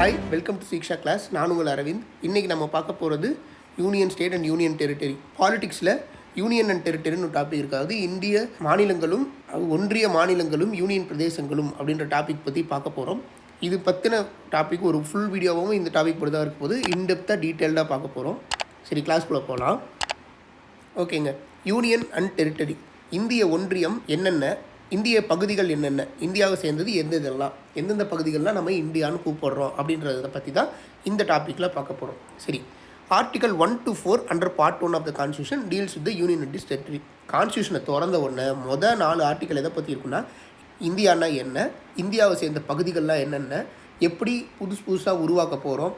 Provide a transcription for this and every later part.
Hi, welcome to Shiksha class. நான் உங்கள் அரவிந்த். இன்றைக்கி நம்ம பார்க்க போகிறது union state and union territory. பாலிடிக்ஸில் யூனியன் அண்ட் டெரிட்டரின்னு ஒரு டாபிக் இருக்காது. இந்திய மாநிலங்களும் ஒன்றிய மாநிலங்களும் யூனியன் பிரதேசங்களும் அப்படின்ற டாபிக் பற்றி பார்க்க போகிறோம். இது பற்றின டாபிக் ஒரு ஃபுல் வீடியோவும் இந்த டாபிக் பற்றி தான் இருக்கும் போது இன்டெப்த்தாக டீட்டெயில்டாக பார்க்க போகிறோம். சரி, கிளாஸ்குள்ளே போகலாம். ஓகேங்க. Union and territory. இந்திய ஒன்றியம் என்னென்ன, இந்திய பகுதிகள் என்னென்ன, இந்தியாவை சேர்ந்தது எந்தெந்த பகுதிகள்லாம் நம்ம இந்தியான்னு கூப்பிடுறோம் அப்படின்றத பற்றி தான் இந்த டாப்பிக்கில் பார்க்க போகிறோம். சரி, article 1 to 4 under part 1 of the constitution deals with the union and territory. கான்ஸ்டியூஷனை திறந்த உடனே மொதல் 4 ஆர்டிக்கல் எதை பற்றி இருக்குன்னா, இந்தியானா என்ன, இந்தியாவை சேர்ந்த பகுதிகள்லாம் என்னென்ன, எப்படி புதுசாக உருவாக்க போகிறோம்,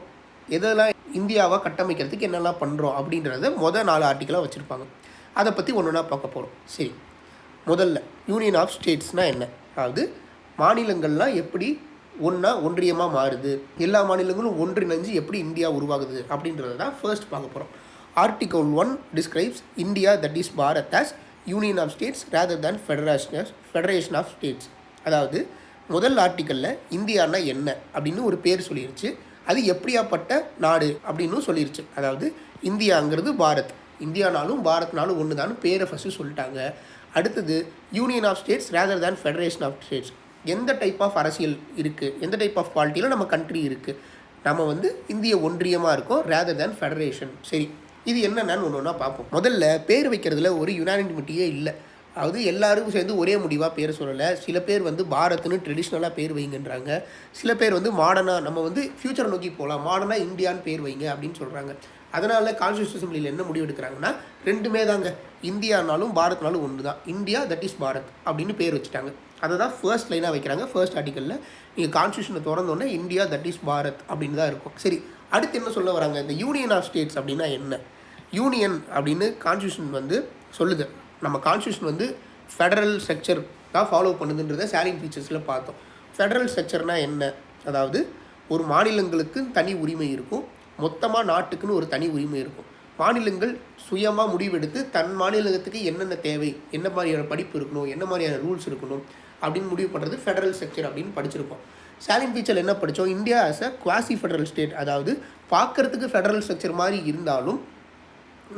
எதெல்லாம் இந்தியாவை கட்டமைக்கிறதுக்கு என்னெல்லாம் பண்ணுறோம் அப்படின்றத மொதல் 4 ஆர்டிக்கலாக வச்சுருப்பாங்க. அதை பற்றி ஒன்று ஒன்றா பார்க்க போகிறோம். சரி, முதல்ல யூனியன் ஆஃப் ஸ்டேட்ஸ்னால் என்ன, அதாவது மாநிலங்கள்லாம் எப்படி ஒன்றியமாக மாறுது, எல்லா மாநிலங்களும் ஒன்றிணைஞ்சு எப்படி இந்தியா உருவாகுது அப்படின்றத தான் ஃபர்ஸ்ட் பார்க்க போகிறோம். Article 1 describes India that is Bharat as union of states rather than federation of states. அதாவது முதல் ஆர்டிக்கலில் இந்தியானா என்ன அப்படின்னு ஒரு பேர் சொல்லிருச்சு, அது எப்படியாப்பட்ட நாடு அப்படின்னு சொல்லிருச்சு. அதாவது இந்தியாங்கிறது பாரத், இந்தியானாலும் பாரத்னாலும் ஒன்று தான் பேரை ஃபஸ்ட்டு சொல்லிட்டாங்க. அடுத்தது union of states rather than federation of states. எந்த டைப் ஆஃப் அரசியல் இருக்குது, எந்த டைப் ஆஃப் பாலிட்டியில் நம்ம கண்ட்ரி இருக்குது, நம்ம இந்திய ஒன்றியமாக இருக்கோம் ரேதர் தேன் ஃபெடரேஷன். சரி, இது என்னென்னு ஒன்று ஒன்றா பார்ப்போம். முதல்ல பேர் வைக்கிறதுல ஒரு யுனானிமிட்டியே இல்லை. அதாவது எல்லாருக்கும் சேர்ந்து ஒரே முடிவாக பேர் சொல்லலை. சில பேர் பாரத்னு ட்ரெடிஷ்னலாக பேர் வைங்கன்றாங்க. சில பேர் மாடர்னாக நம்ம ஃப்யூச்சரை நோக்கி போகலாம், மாடர்னாக இந்தியான்னு பேர் வைங்க அப்படின்னு சொல்கிறாங்க. அதனால் கான்ஸ்டியூஷன் அசெம்பிளியில் என்ன முடிவு எடுக்கிறாங்கன்னா, ரெண்டுமே தாங்க, இந்தியானாலும் பாரத்னாலும் ஒன்று தான், இந்தியா தட் இஸ் பாரத் அப்படின்னு பேர் வச்சுட்டாங்க. அதை தான் ஃபர்ஸ்ட் லைனாக வைக்கிறாங்க. ஃபர்ஸ்ட் ஆர்டிக்கலில் நீங்கள் கான்ஸ்டியூஷனை திறந்தோன்னே இந்தியா தட் இஸ் பாரத் அப்படின்னு தான் இருக்கும். சரி, அடுத்து என்ன சொல்ல வராங்க, இந்த யூனியன் ஆஃப் ஸ்டேட்ஸ் அப்படின்னா என்ன? யூனியன் அப்படின்னு கான்ஸ்டியூஷன் சொல்லுது. நம்ம கான்ஸ்டியூஷன் ஃபெடரல் ஸ்ட்ரக்சர் தான் ஃபாலோ பண்ணுதுன்றதை சேலிங் ஃபீச்சர்ஸில் பார்த்தோம். ஃபெடரல் ஸ்ட்ரக்சர்னால் என்ன, அதாவது ஒரு மாநிலங்களுக்கு தனி உரிமை இருக்கும், மொத்தமாக நாட்டுக்குன்னு ஒரு தனி உரிமை இருக்கும். மாநிலங்கள் சுயமாக முடிவெடுத்து தன் மாநிலத்துக்கு என்னென்ன தேவை, என்ன மாதிரியான படிப்பு இருக்கணும், என்ன மாதிரியான ரூல்ஸ் இருக்கணும் அப்படின்னு முடிவு பண்ணுறது ஃபெடரல் ஸ்ட்ரக்சர் அப்படின்னு படிச்சிருக்கோம். சேலிங் ஃபீச்சர் என்ன படித்தோம், India as a quasi federal state, அதாவது பார்க்குறதுக்கு ஃபெடரல் ஸ்ட்ரக்சர் மாதிரி இருந்தாலும்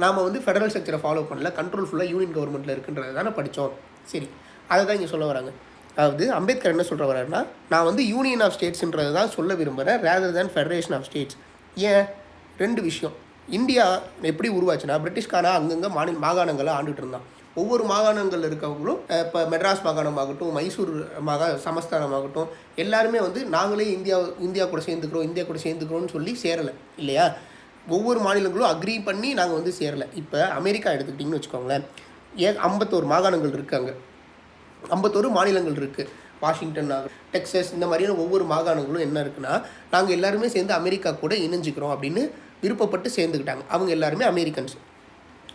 நாம் ஃபெடரல் ஸ்ட்ரக்சரை ஃபாலோ பண்ணல, கண்ட்ரோல் ஃபுல்லாக யூனியன் கவர்மெண்ட்டில் இருக்குன்றதை தானே படித்தோம். சரி, அதை தான் இங்கே சொல்ல வராங்க. அதாவது அம்பேத்கர் என்ன சொல்கிற வர்றாருன்னா, நான் யூனியன் ஆஃப் ஸ்டேட்ஸ்ன்றதை தான் சொல்ல விரும்புகிறேன் rather than federation of states. ஏன்? ரெண்டு விஷயம். இந்தியா எப்படி உருவாச்சுன்னா, பிரிட்டிஷ்காரன் அங்கங்கே மாகாணங்களை ஆண்டுகிட்டு இருந்தான். ஒவ்வொரு மாகாணங்கள் இருக்கவங்களும் இப்போ மெட்ராஸ் மாகாணமாகட்டும், மைசூர் சமஸ்தானமாகட்டும், எல்லாருமே நாங்களே இந்தியா கூட சேர்ந்துக்கிறோம்னு சொல்லி சேரலை இல்லையா. ஒவ்வொரு மாநிலங்களும் அக்ரி பண்ணி நாங்கள் சேரலை. இப்போ அமெரிக்கா எடுத்துக்கிட்டிங்கன்னு வச்சுக்கோங்களேன், 51 மாகாணங்கள் இருக்காங்க, 51 மாநிலங்கள் இருக்குது. வாஷிங்டன், டெக்ஸஸ், இந்த மாதிரியான ஒவ்வொரு மாகாணங்களும் என்ன இருக்குன்னா, நாங்கள் எல்லாருமே சேர்ந்து அமெரிக்கா கூட இணைஞ்சிக்கிறோம் அப்படின்னு விருப்பப்பட்டு சேர்ந்துக்கிட்டாங்க. அவங்க எல்லாருமே அமெரிக்கன்ஸ்.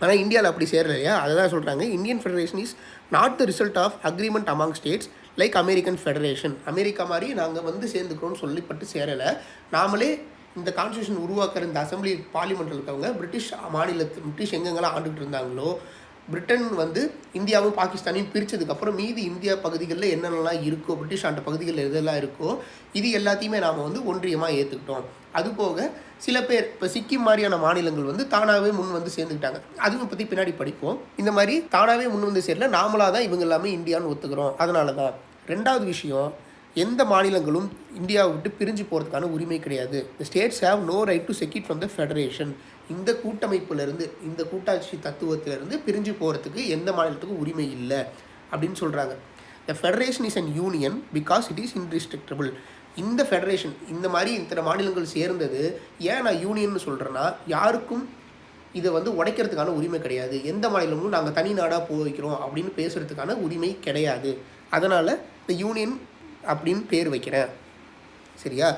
ஆனால் இந்தியாவில் அப்படி சேரலையா, அதை தான் சொல்கிறாங்க. Indian federation is not the result of agreement among states like American federation. America மாதிரி நாங்கள் சேர்ந்துக்கிறோன்னு சொல்லிப்பட்டு சேரலை. நாமளே இந்த கான்ஸ்டியூஷன் உருவாக்குற இந்த அசம்பிளி பார்லிமெண்ட்டில் இருக்கவங்க பிரிட்டிஷ் எங்கெங்கெல்லாம் ஆண்டுகிட்டு இருந்தாங்களோ, பிரிட்டன் இந்தியாவும் பாகிஸ்தானையும் பிரித்ததுக்கப்புறம் மீதி இந்தியா பகுதிகளில் என்னென்னலாம் இருக்கோ, பிரிட்டிஷ் ஆண்ட பகுதிகளில் எதெல்லாம் இருக்கோ, இது எல்லாத்தையுமே நாம் ஒன்றியமாக ஏற்றுக்கிட்டோம். அதுபோக சில பேர் இப்போ சிக்கிம் மாதிரியான மாநிலங்கள் தானாகவே முன் சேர்ந்துக்கிட்டாங்க. அதுவும் பற்றி பின்னாடி படிப்போம். இந்த மாதிரி தானாகவே முன் சேரல, நாமளாக தான் இவங்க எல்லாமே இந்தியான்னு ஒத்துக்கிறோம். அதனால தான். ரெண்டாவது விஷயம், எந்த மாநிலங்களும் இந்தியாவை விட்டு பிரிஞ்சு போகிறதுக்கான உரிமை கிடையாது. The states have no right to secede from the federation. இந்த கூட்டமைப்புலேருந்து, இந்த கூட்டாட்சி தத்துவத்திலேருந்து பிரிஞ்சு போகிறதுக்கு எந்த மாநிலத்துக்கும் உரிமை இல்லை அப்படின்னு சொல்கிறாங்க. The federation is an union because it is indestructible. இந்த ஃபெடரேஷன், இந்த மாதிரி இத்தனை மாநிலங்கள் சேர்ந்தது ஏன் நான் யூனியன்னு சொல்கிறேன்னா, யாருக்கும் இதை உடைக்கிறதுக்கான உரிமை கிடையாது. எந்த மாநிலமும் நாங்கள் தனி நாடாக போய்க்கிறோம் அப்படின்னு பேசுகிறதுக்கான உரிமை கிடையாது. அதனால் இந்த யூனியன் அப்படின்னு பேர் வைக்கிறேன். சரியா?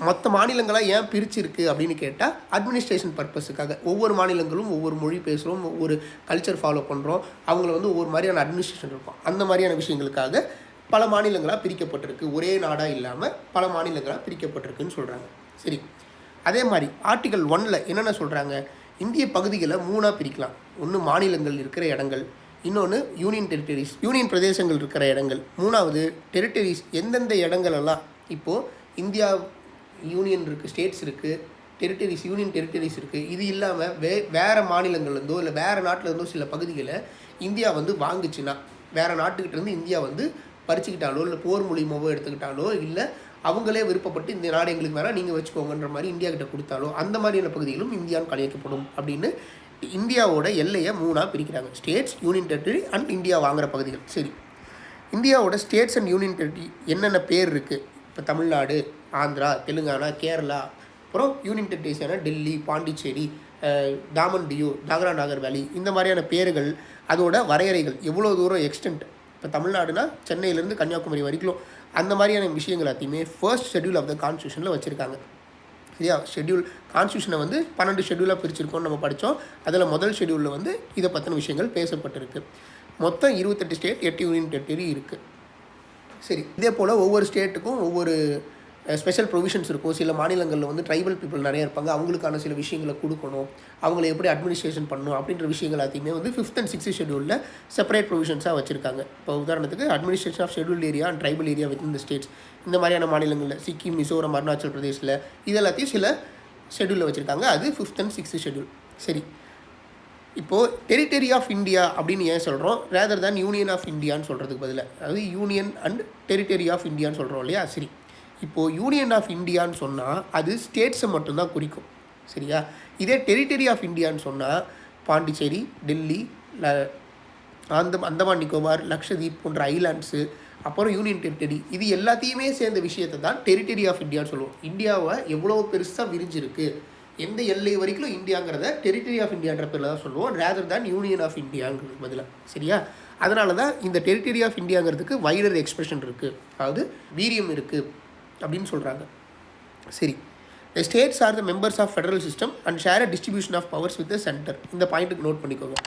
மற்ற மாநிலங்களாக ஏன் பிரிச்சிருக்கு அப்படின்னு கேட்டால், அட்மினிஸ்ட்ரேஷன் பர்பஸுக்காக. ஒவ்வொரு மாநிலங்களும் ஒவ்வொரு மொழி பேசுகிறோம், ஒவ்வொரு கல்ச்சர் ஃபாலோ பண்ணுறோம், அவங்கள ஒவ்வொரு மாதிரியான அட்மினிஸ்ட்ரேஷன் இருக்கும். அந்த மாதிரியான விஷயங்களுக்காக பல மாநிலங்களாக பிரிக்கப்பட்டிருக்கு. ஒரே நாடாக இல்லாமல் பல மாநிலங்களாக பிரிக்கப்பட்டிருக்குன்னு சொல்கிறாங்க. சரி, அதே மாதிரி ஆர்டிகல் 1 என்னென்ன சொல்கிறாங்க, இந்திய பகுதிகளை 3ஆக பிரிக்கலாம். ஒன்று மாநிலங்கள் இருக்கிற இடங்கள், இன்னொன்று யூனியன் டெரிட்டரிஸ், யூனியன் பிரதேசங்கள் இருக்கிற இடங்கள், மூணாவது டெரிட்டரிஸ், எந்தெந்த இடங்களெல்லாம் இப்போது இந்தியா யூனியன் இருக்குது, ஸ்டேட்ஸ் இருக்குது, டெரிட்டரிஸ், யூனியன் டெரிட்டரிஸ் இருக்குது. இது இல்லாமல் வேறு மாநிலங்கள்லேருந்தோ இல்லை வேறு நாட்டிலேருந்தோ சில பகுதிகளை இந்தியா வந்து வாங்குச்சுன்னா, வேறு நாட்டுக்கிட்டேருந்து இந்தியா வந்து பறிச்சுக்கிட்டாலோ இல்லை போர் மூலியமாவோ எடுத்துக்கிட்டாலோ இல்லை அவங்களே விருப்பப்பட்டு இந்த நாடு எங்களுக்கு வேணால் நீங்கள் வச்சுக்கோங்கன்ற மாதிரி இந்தியா கிட்ட கொடுத்தாலோ அந்த மாதிரியான பகுதிகளும் இந்தியான்னு கலைக்கப்படும் அப்படின்னு இந்தியாவோட எல்லையை 3ஆக பிரிக்கிறாங்க. States, union territory and India வாங்குகிற பகுதிகள். சரி, இந்தியாவோட ஸ்டேட்ஸ் அண்ட் யூனியன் டெரிட்டரி என்னென்ன பேர் இருக்குது? இப்போ தமிழ்நாடு, ஆந்திரா, தெலுங்கானா, கேரளா, அப்புறம் யூனியன் டெரிட்டரிஸான டெல்லி, பாண்டிச்சேரி, டாமன் டியூ, தாத்ரா நாகர் வேலி, இந்த மாதிரியான பேர்கள், அதோட வரையறைகள், எவ்வளோ தூரம் எக்ஸ்டென்ட். இப்போ தமிழ்நாடுனா சென்னையிலேருந்து கன்னியாகுமரி வரைக்கும் அந்த மாதிரியான விஷயங்கள் எல்லாத்தையுமே ஃபர்ஸ்ட் ஷெட்யூல் ஆஃப் த கான்ஸ்டியூஷனில் வச்சுருக்காங்க. சரியா? ஷெட்யூல் கான்ஸ்டியூஷனை வந்து 12 ஷெட்யூலாக பிரிச்சிருக்கோம்னு நம்ம படித்தோம். அதில் முதல் ஷெட்யூலில் வந்து இதை பற்றின விஷயங்கள் பேசப்பட்டிருக்கு. மொத்தம் 28 ஸ்டேட், 8 யூனியன் டெரிட்டரி இருக்குது. சரி, இதே போல் ஒவ்வொரு ஸ்டேட்டுக்கும் ஒவ்வொரு ஸ்பெஷல் ப்ரொவிஷன்ஸ் இருக்கும். சில மாநிலங்களில் வந்து ட்ரைபல் பீப்புள் நிறைய இருப்பாங்க, அவங்களுக்கான சில விஷயங்களை கொடுக்கணும், அவங்களை எப்படி அட்மினிஸ்ட்ரேஷன் பண்ணணும் அப்படின்ற விஷயங்கள் எல்லாத்தையுமே வந்து 5th and 6th ஷெட்யூலில் செப்பரேட் ப்ரொவிஷன்ஸாக வச்சுருக்காங்க. இப்போ உதாரணத்துக்கு administration of scheduled area and tribal area with இந்த ஸ்டேட்ஸ், இந்த மாதிரியான மாநிலங்களில் சிக்கிம், மிசோரம், அருணாச்சல் பிரதேஷில் இது எல்லாத்தையும் சில ஷெட்யூலில் வச்சுருக்காங்க. அது 5th and 6th ஷெட்யூல். சரி, இப்போது டெரிட்டரி ஆஃப் இந்தியா அப்படின்னு ஏன் சொல்கிறோம் ரேதர் தேன் யூனியன் ஆஃப் இந்தியான்னு சொல்கிறதுக்கு பதிலாக, அதாவது யூனியன் அண்ட் டெரிட்டரி ஆஃப் இந்தியான்னு சொல்கிறோம் இல்லையா? சரி, இப்போது யூனியன் ஆஃப் இந்தியான்னு சொன்னால் அது ஸ்டேட்ஸை மட்டும்தான் குறிக்கும். சரியா? இதே டெரிட்டரி ஆஃப் இந்தியான்னு சொன்னால் பாண்டிச்சேரி, டெல்லி, அந்தமான் நிக்கோபார், லக்ஷதீப் போன்ற ஐலாண்ட்ஸு, அப்புறம் யூனியன் டெரிட்டரி, இது எல்லாத்தையுமே சேர்ந்த விஷயத்தை தான் டெரிட்டரி ஆஃப் இந்தியான்னு சொல்லுவோம். இந்தியாவை எவ்வளோ பெருசாக விரிஞ்சிருக்கு, எந்த எல்லை வரைக்கும் இந்தியாங்கிறத டெரிட்டரி ஆஃப் இந்தியான்ற பேரில் தான் சொல்லுவோம், ரேதர் தான் யூனியன் ஆஃப் இந்தியாங்கிறது பதிலாக. சரியா? அதனால தான் இந்த டெரிட்டரி ஆஃப் இந்தியாங்கிறதுக்கு வைடர் எக்ஸ்பிரஷன் இருக்குது, அதாவது வீரியம் இருக்குது அப்படின்னு சொல்கிறாங்க. சரி, the states are the members of federal system and share a distribution of powers with the centre. இந்த பாயிண்ட்டுக்கு நோட் பண்ணிக்கோங்க.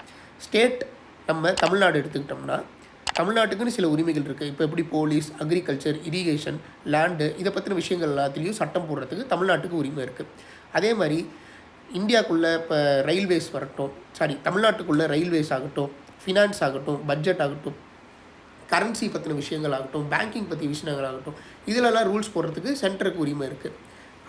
ஸ்டேட், நம்ம தமிழ்நாடு எடுத்துக்கிட்டோம்னா தமிழ்நாட்டுக்குன்னு சில உரிமைகள் இருக்குது. இப்போ எப்படி போலீஸ், அக்ரிகல்ச்சர், இரிகேஷன், லேண்டு, இதை பற்றின விஷயங்கள் எல்லாத்துலேயும் சட்டம் போடுறதுக்கு தமிழ்நாட்டுக்கு உரிமை இருக்குது. அதே மாதிரி இந்தியாவுக்குள்ளே இப்போ ரயில்வேஸ் வரட்டும், தமிழ்நாட்டுக்குள்ளே ரயில்வேஸ் ஆகட்டும், ஃபினான்ஸ் ஆகட்டும், பட்ஜெட் ஆகட்டும், கரன்சி பற்றின விஷயங்கள் ஆகட்டும், பேங்கிங் பற்றி விஷயங்கள் ஆகட்டும், இதிலெல்லாம் ரூல்ஸ் போடுறதுக்கு சென்டருக்கு உரிமை இருக்குது.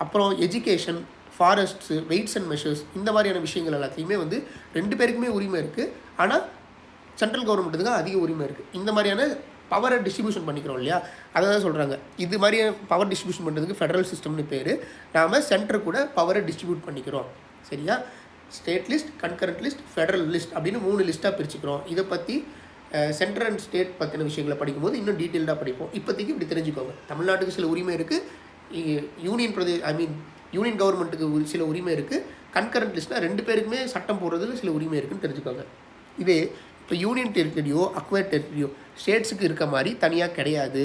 அப்புறம் எஜுகேஷன், ஃபாரஸ்ட்ஸு, வெயிட்ஸ் அண்ட் மெஷர்ஸ், இந்த மாதிரியான விஷயங்கள் எல்லாத்தையுமே வந்து 2 பேருக்குமே உரிமை இருக்குது. ஆனால் சென்ட்ரல் கவர்மெண்ட்டுக்கு தான் அதிக உரிமை இருக்குது. இந்த மாதிரியான பவரை டிஸ்ட்ரிபியூஷன் பண்ணிக்கிறோம் இல்லையா, அதை தான் சொல்கிறாங்க. இது மாதிரியான பவர் டிஸ்ட்ரிபியூஷன் பண்ணுறதுக்கு ஃபெடரல் சிஸ்டம்னு பேர். நாம் சென்டர் கூட பவரை டிஸ்ட்ரிபியூட் பண்ணிக்கிறோம். சரியா? State list, concurrent list, federal list அப்படின்னு 3 லிஸ்ட்டாக பிரிச்சுக்கிறோம். இதை பற்றி சென்ட்ரல் அண்ட் ஸ்டேட் பற்றின விஷயங்களை படிக்கும்போது இன்னும் டீட்டெயில்டாக படிப்போம். இப்போதைக்கு இப்படி தெரிஞ்சுக்கோங்க. தமிழ்நாட்டுக்கு சில உரிமை இருக்குது, யூனியன் கவர்மெண்ட்டுக்கு சில உரிமை இருக்குது, கன்கரண்ட் லிஸ்ட்னால் 2 பேருக்குமே சட்டம் போடுறதுக்கு சில உரிமை இருக்குதுன்னு தெரிஞ்சுக்கோங்க. இதே இப்போ யூனியன் டெரிட்டரியோ அக்வயர்ட் டெரிட்டரியோ ஸ்டேட்ஸுக்கு இருக்க மாதிரி தனியாக கிடையாது.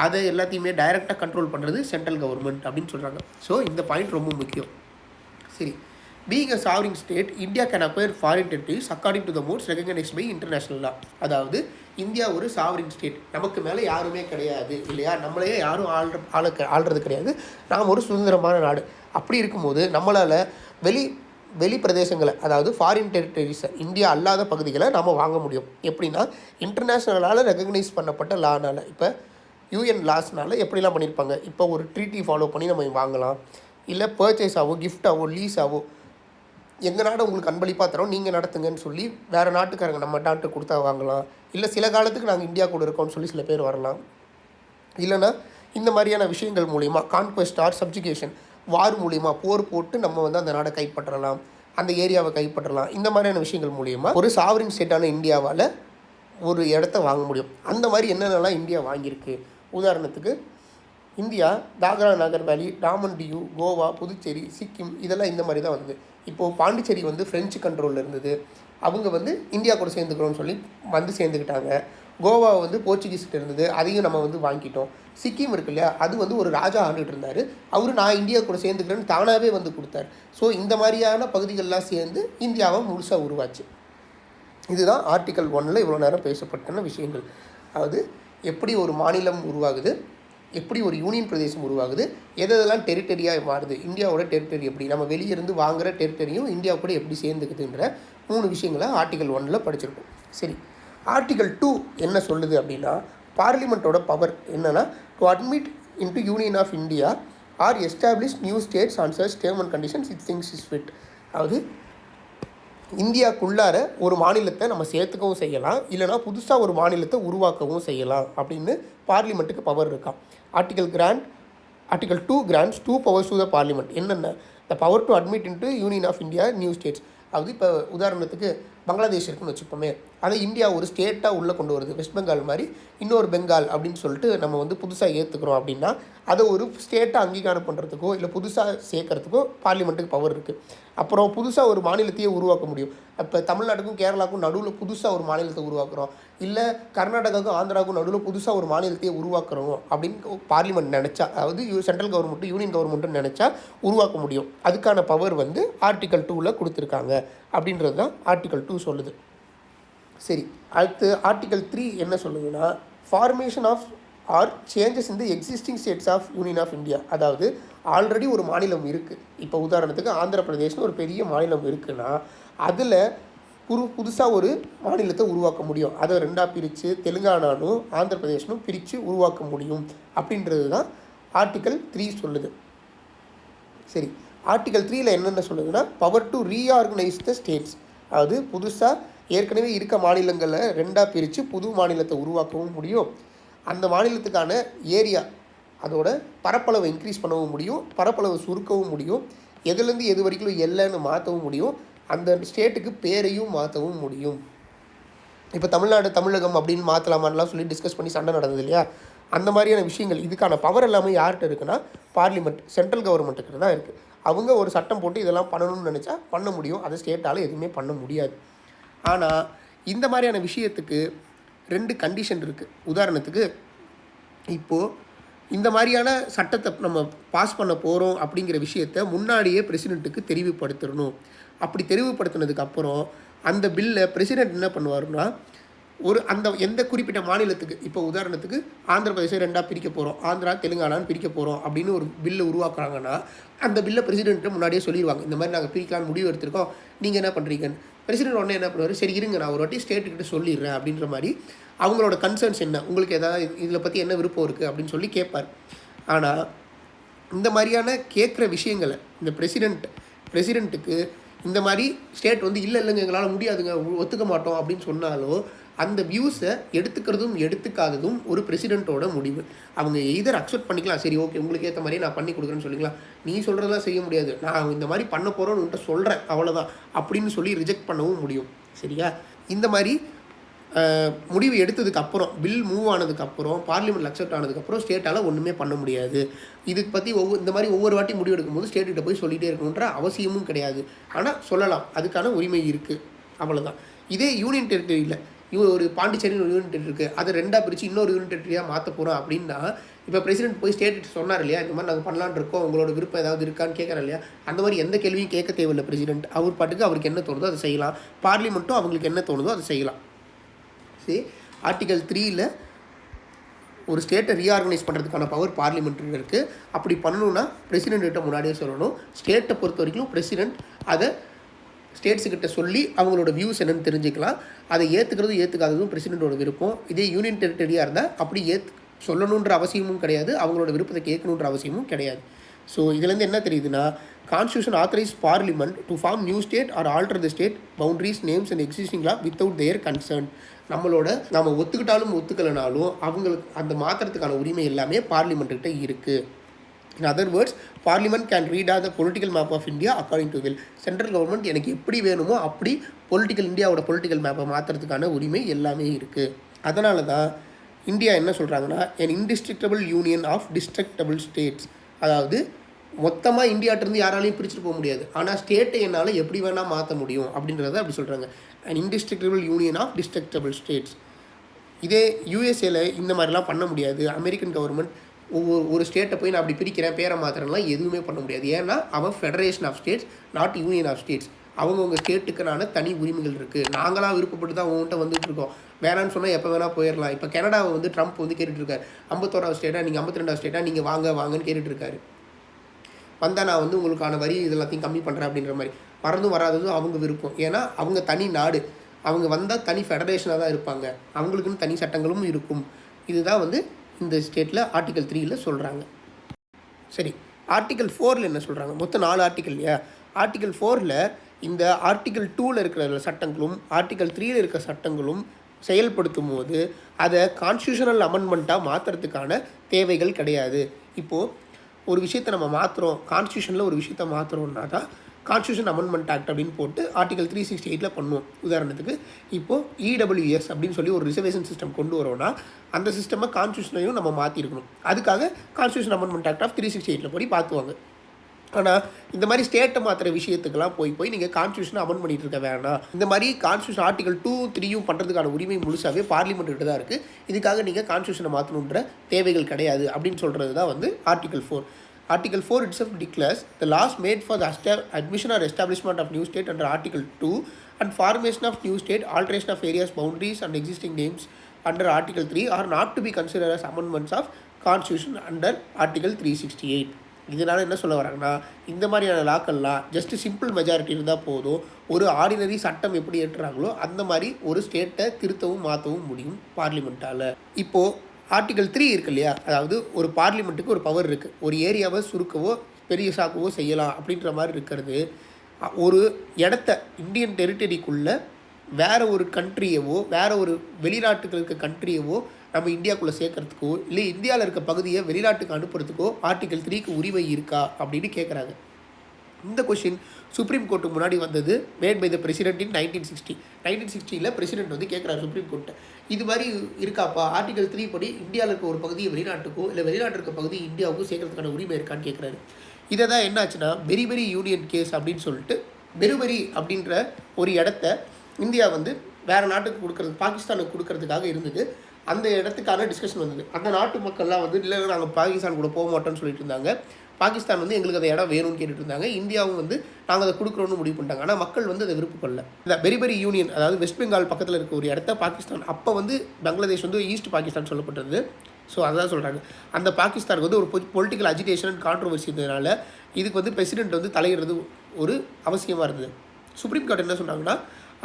அதை எல்லாத்தையுமே டைரெக்டாக கண்ட்ரோல் பண்ணுறது சென்ட்ரல் கவர்மெண்ட் அப்படின்னு சொல்கிறாங்க. ஸோ இந்த பாயிண்ட் ரொம்ப முக்கியம். சரி, being a sovereign state, India can acquire foreign territories according to the modes recognised by international law. அதாவது இந்தியா ஒரு சாவரின் ஸ்டேட், நமக்கு மேலே யாருமே கிடையாது இல்லையா, நம்மளையே யாரும் ஆள்றது கிடையாது, நாம் ஒரு சுதந்திரமான நாடு. அப்படி இருக்கும்போது நம்மளால் வெளி பிரதேசங்களை, அதாவது ஃபாரின் டெரிட்டரிஸை, இந்தியா அல்லாத பகுதிகளை நாம் வாங்க முடியும். எப்படின்னா இன்டர்நேஷ்னலால் ரெகக்னைஸ் பண்ணப்பட்ட லானால், இப்போ யூஎன் லாஸ்னால் எப்படிலாம் பண்ணியிருப்பாங்க, இப்போ ஒரு ட்ரீட்டி ஃபாலோ பண்ணி நம்ம வாங்கலாம், இல்லை பர்ச்சேஸாவோ, கிஃப்டாவோ, லீஸாவோ, எங்கள் நாடு உங்களுக்கு அன்பளிப்பாக தரோம், நீங்கள் நடத்துங்கன்னு சொல்லி வேறு நாட்டுக்காரங்க நம்ம நாட்டுக்கு கொடுத்தா வாங்கலாம். இல்லை சில காலத்துக்கு நாங்கள் இந்தியா கூட இருக்கோம்னு சொல்லி சில பேர் வரலாம். இல்லைனா இந்த மாதிரியான விஷயங்கள் மூலிமா கான்குவெஸ்ட் ஆர் சப்ஜுகேஷன், வார் மூலிமா போர் போட்டு நம்ம வந்து அந்த நாடை கைப்பற்றலாம், அந்த ஏரியாவை கைப்பற்றலாம். இந்த மாதிரியான விஷயங்கள் மூலிமா ஒரு சாவரின் ஸ்டேட்டான இந்தியாவால் ஒரு இடத்த வாங்க முடியும். அந்த மாதிரி என்னென்னலாம் இந்தியா வாங்கியிருக்கு. உதாரணத்துக்கு இந்தியா தாத்ரா நாகர் வேலி, டாமன் டியூ, கோவா, புதுச்சேரி, சிக்கிம், இதெல்லாம் இந்த மாதிரி தான் வந்தது. இப்போது பாண்டிச்சேரி வந்து ஃப்ரெஞ்சு கண்ட்ரோலில் இருந்தது, அவங்க வந்து இந்தியா கூட சேர்ந்துக்கிறோன்னு சொல்லி வந்து சேர்ந்துக்கிட்டாங்க. கோவா வந்து போர்ச்சுகீஸ்கிட்ட இருந்தது, அதையும் நம்ம வந்து வாங்கிட்டோம். சிக்கிம் இருக்கு இல்லையா, அது வந்து ஒரு ராஜா ஆண்டுகிட்டு இருந்தார், அவர் நான் இந்தியா கூட சேர்ந்துக்கிறேன்னு தானாகவே வந்து கொடுத்தார். ஸோ இந்த மாதிரியான பகுதிகளெலாம் சேர்ந்து இந்தியாவை முழுசாக உருவாச்சு. இதுதான் ஆர்டிக்கல் 1 இவ்வளோ நேரம் பேசப்பட்டன விஷயங்கள். அதாவது எப்படி ஒரு மாநிலம் உருவாகுது, எப்படி ஒரு யூனியன் பிரதேசம் உருவாகுது, எதெல்லாம் டெரிட்டரியாக மாறுது, இந்தியாவோட டெரிட்டரி எப்படி, நம்ம வெளியே இருந்து வாங்குகிற டெரிட்டரியும் இந்தியா கூட எப்படி சேர்ந்துக்குதுன்ற 3 விஷயங்களை ஆர்டிக்கல் 1 படிச்சிருக்கோம். சரி, ஆர்டிக்கல் 2 என்ன சொல்லுது அப்படின்னா, பார்லிமெண்ட்டோட பவர் என்னென்னா to admit into union of India or establish new states on சர்ச் term and conditions it thinks is fit. அதாவது இந்தியாவுக்குள்ளார ஒரு மாநிலத்தை நம்ம சேர்த்துக்கவும் செய்யலாம், இல்லைனா புதுசாக ஒரு மாநிலத்தை உருவாக்கவும் செய்யலாம் அப்படின்னு பார்லிமெண்ட்டுக்கு பவர் இருக்கா. Article 2 grants 2 powers to the parliament. என்னென்ன? The power to admit into union of India new states. அதாவது இப்போ உதாரணத்துக்கு பங்களாதேஷ் இருக்குன்னு வச்சுப்போமே, அதை இந்தியா ஒரு ஸ்டேட்டாக உள்ளே கொண்டு வருது. வெஸ்ட் பெங்கால் மாதிரி இன்னொரு பெங்கால் அப்படின்னு சொல்லிட்டு நம்ம வந்து புதுசாக ஏற்றுக்கிறோம் அப்படின்னா அதை ஒரு ஸ்டேட்டாக அங்கீகாரம் பண்ணுறதுக்கோ இல்லை புதுசாக சேர்க்கறதுக்கோ பார்லிமெண்ட்டுக்கு பவர் இருக்குது. அப்புறம் புதுசாக ஒரு மாநிலத்தையே உருவாக்க முடியும். இப்போ தமிழ்நாட்டுக்கும் கேரளாவுக்கும் நடுவில் புதுசாக ஒரு மாநிலத்தை உருவாக்குறோம், இல்லை கர்நாடகாவுக்கும் ஆந்திராவுக்கும் நடுவில் புதுசாக ஒரு மாநிலத்தையே உருவாக்குறோம் அப்படின்னு பார்லிமெண்ட் நினச்சா, அதாவது சென்ட்ரல் கவர்மெண்ட்டு யூனியன் கவர்மெண்ட்டுன்னு நினச்சா உருவாக்க முடியும். அதுக்கான பவர் வந்து ஆர்டிகல் 2ல் கொடுத்துருக்காங்க அப்படின்றது தான் ஆர்டிகல் 2 சொல்லுது. சரி, அடுத்து ஆர்டிகல் 3 என்ன சொல்லுதுன்னா, ஃபார்மேஷன் ஆஃப் ஆர் சேஞ்சஸ் இந்த existing states of union of India. அதாவது ஆல்ரெடி ஒரு மாநிலம் இருக்குது. இப்போ உதாரணத்துக்கு ஆந்திர பிரதேஷ்னு ஒரு பெரிய மாநிலம் இருக்குன்னா அதில் புதுசாக ஒரு மாநிலத்தை உருவாக்க முடியும். அதை ரெண்டாக பிரித்து தெலுங்கானானும் ஆந்திர பிரதேசனும் பிரித்து உருவாக்க முடியும் அப்படின்றது தான் ஆர்டிகல் 3 சொல்லுது. சரி, ஆர்டிகல் 3ல் என்னென்ன சொல்லுதுன்னா, power to reorganise the states. அதாவது புதுசாக ஏற்கனவே இருக்க மாநிலங்களை ரெண்டாக பிரித்து புது மாநிலத்தை உருவாக்கவும் முடியும். அந்த மாநிலத்துக்கான ஏரியா, அதோட பரப்பளவை இன்க்ரீஸ் பண்ணவும் முடியும், பரப்பளவை சுருக்கவும் முடியும், எதுலேருந்து எது வரைக்கும் எல்லைன்னு மாற்றவும் முடியும், அந்த ஸ்டேட்டுக்கு பேரையும் மாற்றவும் முடியும். இப்போ தமிழ்நாடு தமிழகம் அப்படின்னு மாற்றலாமான்லாம் சொல்லி டிஸ்கஸ் பண்ணி சண்டை நடந்தது இல்லையா, அந்த மாதிரியான விஷயங்கள். இதுக்கான பவர் எல்லாமே யார்கிட்ட இருக்குன்னா பார்லிமெண்ட், சென்ட்ரல் கவர்மெண்ட்டுக்கிட்ட தான் இருக்குது. அவங்க ஒரு சட்டம் போட்டு இதெல்லாம் பண்ணணும்னு நினச்சா பண்ண முடியும், அதை ஸ்டேட்டால் எதுவுமே பண்ண முடியாது. ஆனால் இந்த மாதிரியான விஷயத்துக்கு 2 கண்டிஷன் இருக்குது. உதாரணத்துக்கு இப்போது இந்த மாதிரியான சட்டத்தை நம்ம பாஸ் பண்ண போகிறோம் அப்படிங்கிற விஷயத்தை முன்னாடியே பிரசிடெண்ட்டுக்கு தெரிவுபடுத்தணும். அப்படி தெரிவுபடுத்தினதுக்கப்புறம் அந்த பில்லை பிரசிடெண்ட் என்ன பண்ணுவாருன்னா, எந்த குறிப்பிட்ட மாநிலத்துக்கு, இப்போ உதாரணத்துக்கு ஆந்திர பிரதேசம் ரெண்டாக பிரிக்க போகிறோம், ஆந்திரா தெலுங்கானான்னு பிரிக்க போகிறோம் அப்படின்னு ஒரு பில்லை உருவாக்குறாங்கன்னா அந்த பில்லை பிரசிடெண்ட்டை முன்னாடியே சொல்லிடுவாங்க, இந்த மாதிரி நாங்கள் பிரிக்கலான்னு முடிவு எடுத்திருக்கோம், நீங்கள் என்ன பண்ணுறீங்கன்னு. பிரசிடெண்ட் உடனே என்ன பண்ணுவார், சரி இருங்க நான் ஒரு வாட்டி ஸ்டேட்டுக்கிட்ட சொல்லிடுறேன் அப்படின்ற மாதிரி அவங்களோட கன்சர்ன்ஸ் என்ன, உங்களுக்கு எதாவது இதில் பற்றி என்ன விருப்பம் இருக்குது அப்படின்னு சொல்லி கேட்பார். ஆனால் இந்த மாதிரியான கேட்குற விஷயங்களை இந்த பிரசிடெண்ட்டுக்கு இந்த மாதிரி ஸ்டேட் வந்து இல்லைங்க எங்களால் முடியாதுங்க ஒத்துக்க மாட்டோம் அப்படின்னு சொன்னாலோ அந்த வியூஸை எடுத்துக்கிறதும் எடுத்துக்காததும் ஒரு பிரசிடெண்ட்டோட முடிவு. அவங்க எதர் அக்செப்ட் பண்ணிக்கலாம், சரி ஓகே உங்களுக்கு ஏற்ற மாதிரி நான் பண்ணி கொடுக்குறேன்னு சொல்லிக்கலாம், நீ சொல்கிறதெல்லாம் செய்ய முடியாது, நான் இந்த மாதிரி பண்ண போகிறோன்னு உன்ட்ட சொல்கிறேன் அவ்வளோதான் அப்படின்னு சொல்லி ரிஜெக்ட் பண்ணவும் முடியும். சரியா, இந்த மாதிரி முடிவு எடுத்ததுக்கப்புறம் பில் மூவ் ஆனதுக்கப்புறம் பார்லிமெண்ட் அக்செப்ட் ஆனதுக்கப்புறம் ஸ்டேட்டால் ஒன்றுமே பண்ண முடியாது. இதுக்கு பற்றி இந்த மாதிரி ஒவ்வொரு வாட்டி முடிவு எடுக்கும்போது ஸ்டேட்டுகிட்ட போய் சொல்லிகிட்டே இருக்கணுன்ற அவசியமும் கிடையாது. ஆனால் சொல்லலாம், அதுக்கான உரிமை இருக்குது, அவ்வளோதான். இதே யூனியன் டெரிட்டரியில் ஒரு பாண்டிச்சேரின்னு ஒரு யூனிட் இருக்குது, அதை ரெண்டாக பிரித்து இன்னொரு யூனிட் டெரிட்டரியாக மாற்ற போகிறோம் அப்படின்னா இப்போ பிரசிடெண்ட் போய் ஸ்டேட் சொன்னார் இல்லையா, இந்த மாதிரி நாங்கள் பண்ணலான்னு இருக்கோம், உங்களோட விருப்பம் ஏதாவது இருக்கான்னு கேட்குறேன் இல்லையா, அந்த மாதிரி எந்த கேள்வியும் கேட்க தேவையில்லை. பிரசிடெண்ட் அவர் பாட்டுக்கு அவருக்கு என்ன தோணுதோ அதை செய்யலாம், பார்லிமெண்ட்டும் அவங்களுக்கு என்ன தோணுதோ அதை செய்யலாம். சரி, ஆர்டிகல் 3ல் ஒரு ஸ்டேட்டை ரீஆர்கனைஸ் பண்ணுறதுக்கான பவர் பார்லிமெண்ட்டில் இருக்குது. அப்படி பண்ணணுன்னா பிரசிடெண்ட்கிட்ட முன்னாடியே சொல்லணும். ஸ்டேட்டை பொறுத்த வரைக்கும் பிரசிடெண்ட் அதை ஸ்டேட்ஸுக்கிட்ட சொல்லி அவங்களோட வியூஸ் என்னென்னு தெரிஞ்சுக்கலாம். அதை ஏற்றுக்காததும் பிரசிடெண்ட்டோட விருப்பம். இதே யூனியன் டெரிட்டரியாக இருந்தால் அப்படி சொல்லணுன்ற அவசியமும் கிடையாது, அவங்களோட விருப்பத்தை கேட்கணுன்ற அவசியமும் கிடையாது. ஸோ இதுலேருந்து என்ன தெரியுதுன்னா, constitution authorise parliament to form new state or alter the state boundaries names and existing law without their concern. நம்ம ஒத்துக்கிட்டாலும் ஒத்துக்கலைனாலும் அவங்களுக்கு அந்த மாற்றுறதுக்கான உரிமை எல்லாமே பார்லிமெண்ட்டுக்கிட்ட இருக்குது. In other words, Parliament can redraw the political map of India according to will. Central government எனக்கு எப்படி வேணுமோ அப்படி இந்தியாவோட பொலிட்டிக்கல் மேப்பை மாற்றுறதுக்கான உரிமை எல்லாமே இருக்குது. அதனால தான் இந்தியா என்ன சொல்கிறாங்கன்னா, an indestructible union of destructible states. அதாவது மொத்தமாக இந்தியாட்டிருந்து யாராலையும் பிரிச்சுட்டு போக முடியாது, ஆனால் ஸ்டேட்டை என்னால் எப்படி வேணால் மாற்ற முடியும் அப்படின்றத அப்படி சொல்கிறாங்க. an indestructible union of destructible states. இதே யூஎஸ்ஏல இந்த மாதிரிலாம் பண்ண முடியாது. அமெரிக்கன் கவர்மெண்ட் ஒரு ஸ்டேட்டை போய் நான் அப்படி பிரிக்கிறேன் பேரை மாத்திரம்லாம் எதுவுமே பண்ண முடியாது. ஏன்னா அவன் federation of states, not union of states. அவங்கவுங்க ஸ்டேட்டுக்கான தனி உரிமைகள் இருக்குது. நாங்களாம் விருப்பப்பட்டு தான் அவங்ககிட்ட வந்துட்டு இருக்கோம். வேணான்னு சொன்னால் எப்போ வேணால் போயிடலாம். இப்போ கனடாவை வந்து ட்ரம்ப் வந்து கேட்டுட்ருக்காரு, 51வது ஸ்டேட்டாக நீங்கள் 52வது ஸ்டேட்டாக நீங்கள் வாங்கன்னு கேட்டுட்ருக்காரு. வந்தால் நான் வந்து உங்களுக்கான வரி இதெல்லாத்தையும் கம்மி பண்ணுறேன் அப்படின்ற மாதிரி. வரதும் வராததும் அவங்க விருப்பம். ஏன்னா அவங்க தனி நாடு, அவங்க வந்தால் தனி ஃபெடரேஷனாக தான் இருப்பாங்க, அவங்களுக்குன்னு தனி சட்டங்களும் இருக்கும். இதுதான் வந்து இந்த ஸ்டேட்டில் ஆர்டிகல் 3ல் சொல்கிறாங்க. சரி, ஆர்டிகல் 4 என்ன சொல்கிறாங்க, மொத்தம் 4 ஆர்டிக்கல் இல்லையா. ஆர்டிகல் 4 இந்த ஆர்டிகல் 2 இருக்கிற சட்டங்களும் ஆர்டிகல் 3 இருக்கிற சட்டங்களும் செயல்படுத்தும் போது அதை கான்ஸ்டியூஷனல் அமெண்ட்மெண்ட்டாக மாற்றுறதுக்கான தேவைகள் கிடையாது. இப்போது ஒரு விஷயத்தை நம்ம மாற்றுறோம், கான்ஸ்டியூஷனில் ஒரு விஷயத்தை மாற்றுறோம்னா தான் கான்ஸ்டியூஷன் அமெண்ட்மெண்ட் ஆக்ட் அப்படின்னு போட்டு ஆர்டிகல் 368 பண்ணுவோம். உதாரணத்துக்கு இப்போது இடபிள்யூஎஸ் அப்படின்னு சொல்லி ஒரு ரிசர்வேஷன் சிஸ்டம் கொண்டு வரோன்னா அந்த சிஸ்டமை கான்ஸ்டியூஷனையும் நம்ம மாற்றிருக்கணும். அதுக்காக கான்ஸ்டியூஷன் அமெண்ட்மெண்ட் ஆக்ட் ஆஃப் 368 படி பார்த்துவாங்க. ஆனால் இந்த மாதிரி ஸ்டேட்டை மாற்றுற விஷயத்துக்கெல்லாம் போய் நீங்கள் கான்ஸ்டியூஷனை அமெண்ட் பண்ணிட்டு இருக்க வேணாம். இந்த மாதிரி கான்ஸ்டியூஷன் ஆர்டிகல் 2, 3 பண்ணுறதுக்கான உரிமை முழுசாகவே பார்லிமெண்ட் கிட்ட தான் இருக்குது. இதுக்காக நீங்கள் கான்ஸ்டியூஷனை மாற்றணுன்ற தேவைகள் கிடையாது அப்படின்னு சொல்கிறது தான் வந்து article 4. Article 4 itself declares the laws made for the admission or establishment of new state under Article 2 and formation of new state, alteration of areas, boundaries and existing names under Article 3 are not to be considered as amendments of Constitution under Article 368. இதனால் என்ன சொல்ல வராங்கன்னா, இந்த மாதிரியான லாக்கள்லாம் just simple majority இருந்தால் போதும், ஒரு ordinary சட்டம் எப்படி ஏற்றுறாங்களோ அந்த மாதிரி ஒரு ஸ்டேட்டை திருத்தவும் மாற்றவும் முடியும் பார்லிமெண்ட்டால். இப்போது ஆர்டிகல் 3 இருக்கு இல்லையா, அதாவது ஒரு பார்லிமெண்ட்டுக்கு ஒரு பவர் இருக்குது, ஒரு ஏரியாவை சுருக்கவோ பெரிய சாக்கவோ செய்யலாம் அப்படின்ற மாதிரி இருக்கிறது. ஒரு இடத்த இந்தியன் டெரிட்டரிக்குள்ளே வேறு ஒரு கண்ட்ரியவோ வேறு ஒரு வெளிநாட்டுக்கு இருக்க கண்ட்ரியவோ நம்ம இந்தியாவுக்குள்ளே சேர்க்கறதுக்கோ இல்லை இந்தியாவில் இருக்க பகுதியை வெளிநாட்டுக்கு அனுப்புறதுக்கோ ஆர்டிகல் 3க்கு உரிமை இருக்கா அப்படின்னு கேட்குறாங்க. இந்த கொஷின் சுப்ரீம் கோர்ட்டுக்கு முன்னாடி வந்தது, made by the president in 1960. President வந்து கேட்குறாரு சுப்ரீம் கோர்ட்டை, இது மாதிரி இருக்காப்பா, ஆர்டிகல் 3 படி இந்தியாவில் இருக்க ஒரு பகுதியை வெளிநாட்டுக்கோ இல்லை வெளிநாட்டு இருக்க பகுதி இந்தியாவுக்கும் சேர்க்கறதுக்கான உரிமை இருக்கான்னு கேட்குறாரு. இதை தான் என்னாச்சுன்னா பெரி யூனியன் கேஸ் அப்படின்னு சொல்லிட்டு பெரி அப்படின்ற ஒரு இடத்த இந்தியா வந்து வேறு நாட்டுக்கு கொடுக்கறது, பாகிஸ்தானுக்கு கொடுக்கறதுக்காக இருந்தது. அந்த இடத்துக்கான டிஸ்கஷன் வந்தது. அந்த நாட்டு மக்கள்லாம் வந்து இல்லை நாங்கள் பாகிஸ்தான் கூட போக மாட்டோம்னு சொல்லிட்டு இருந்தாங்க. பாகிஸ்தான் வந்து எங்களுக்கு அந்த இடம் வேணும்னு கேட்டுட்டு இருந்தாங்க. இந்தியாவும் வந்து நாங்கள் அதை கொடுக்குறோன்னு முடிவு பண்ணிட்டாங்க. ஆனால் மக்கள் வந்து அதை விருப்பப்படல. இந்த பெரி யூனியன், அதாவது வெஸ்ட் பெங்கால் பக்கத்தில் இருக்க ஒரு இடத்த பாகிஸ்தான், அப்போ வந்து பங்களாதேஷ் வந்து ஈஸ்ட் பாகிஸ்தான் சொல்லப்பட்டது. ஸோ அதான் சொல்கிறாங்க, அந்த பாகிஸ்தானுக்கு வந்து ஒரு பொலிட்டிக்கல் அஜிடேஷன் அண்ட் கான்ட்ரவர்சி இருந்ததுனால இதுக்கு வந்து பிரசிடென்ட் வந்து தலையிடுறது ஒரு அவசியமாக இருந்தது. சுப்ரீம் கோர்ட் என்ன சொன்னாங்கன்னா,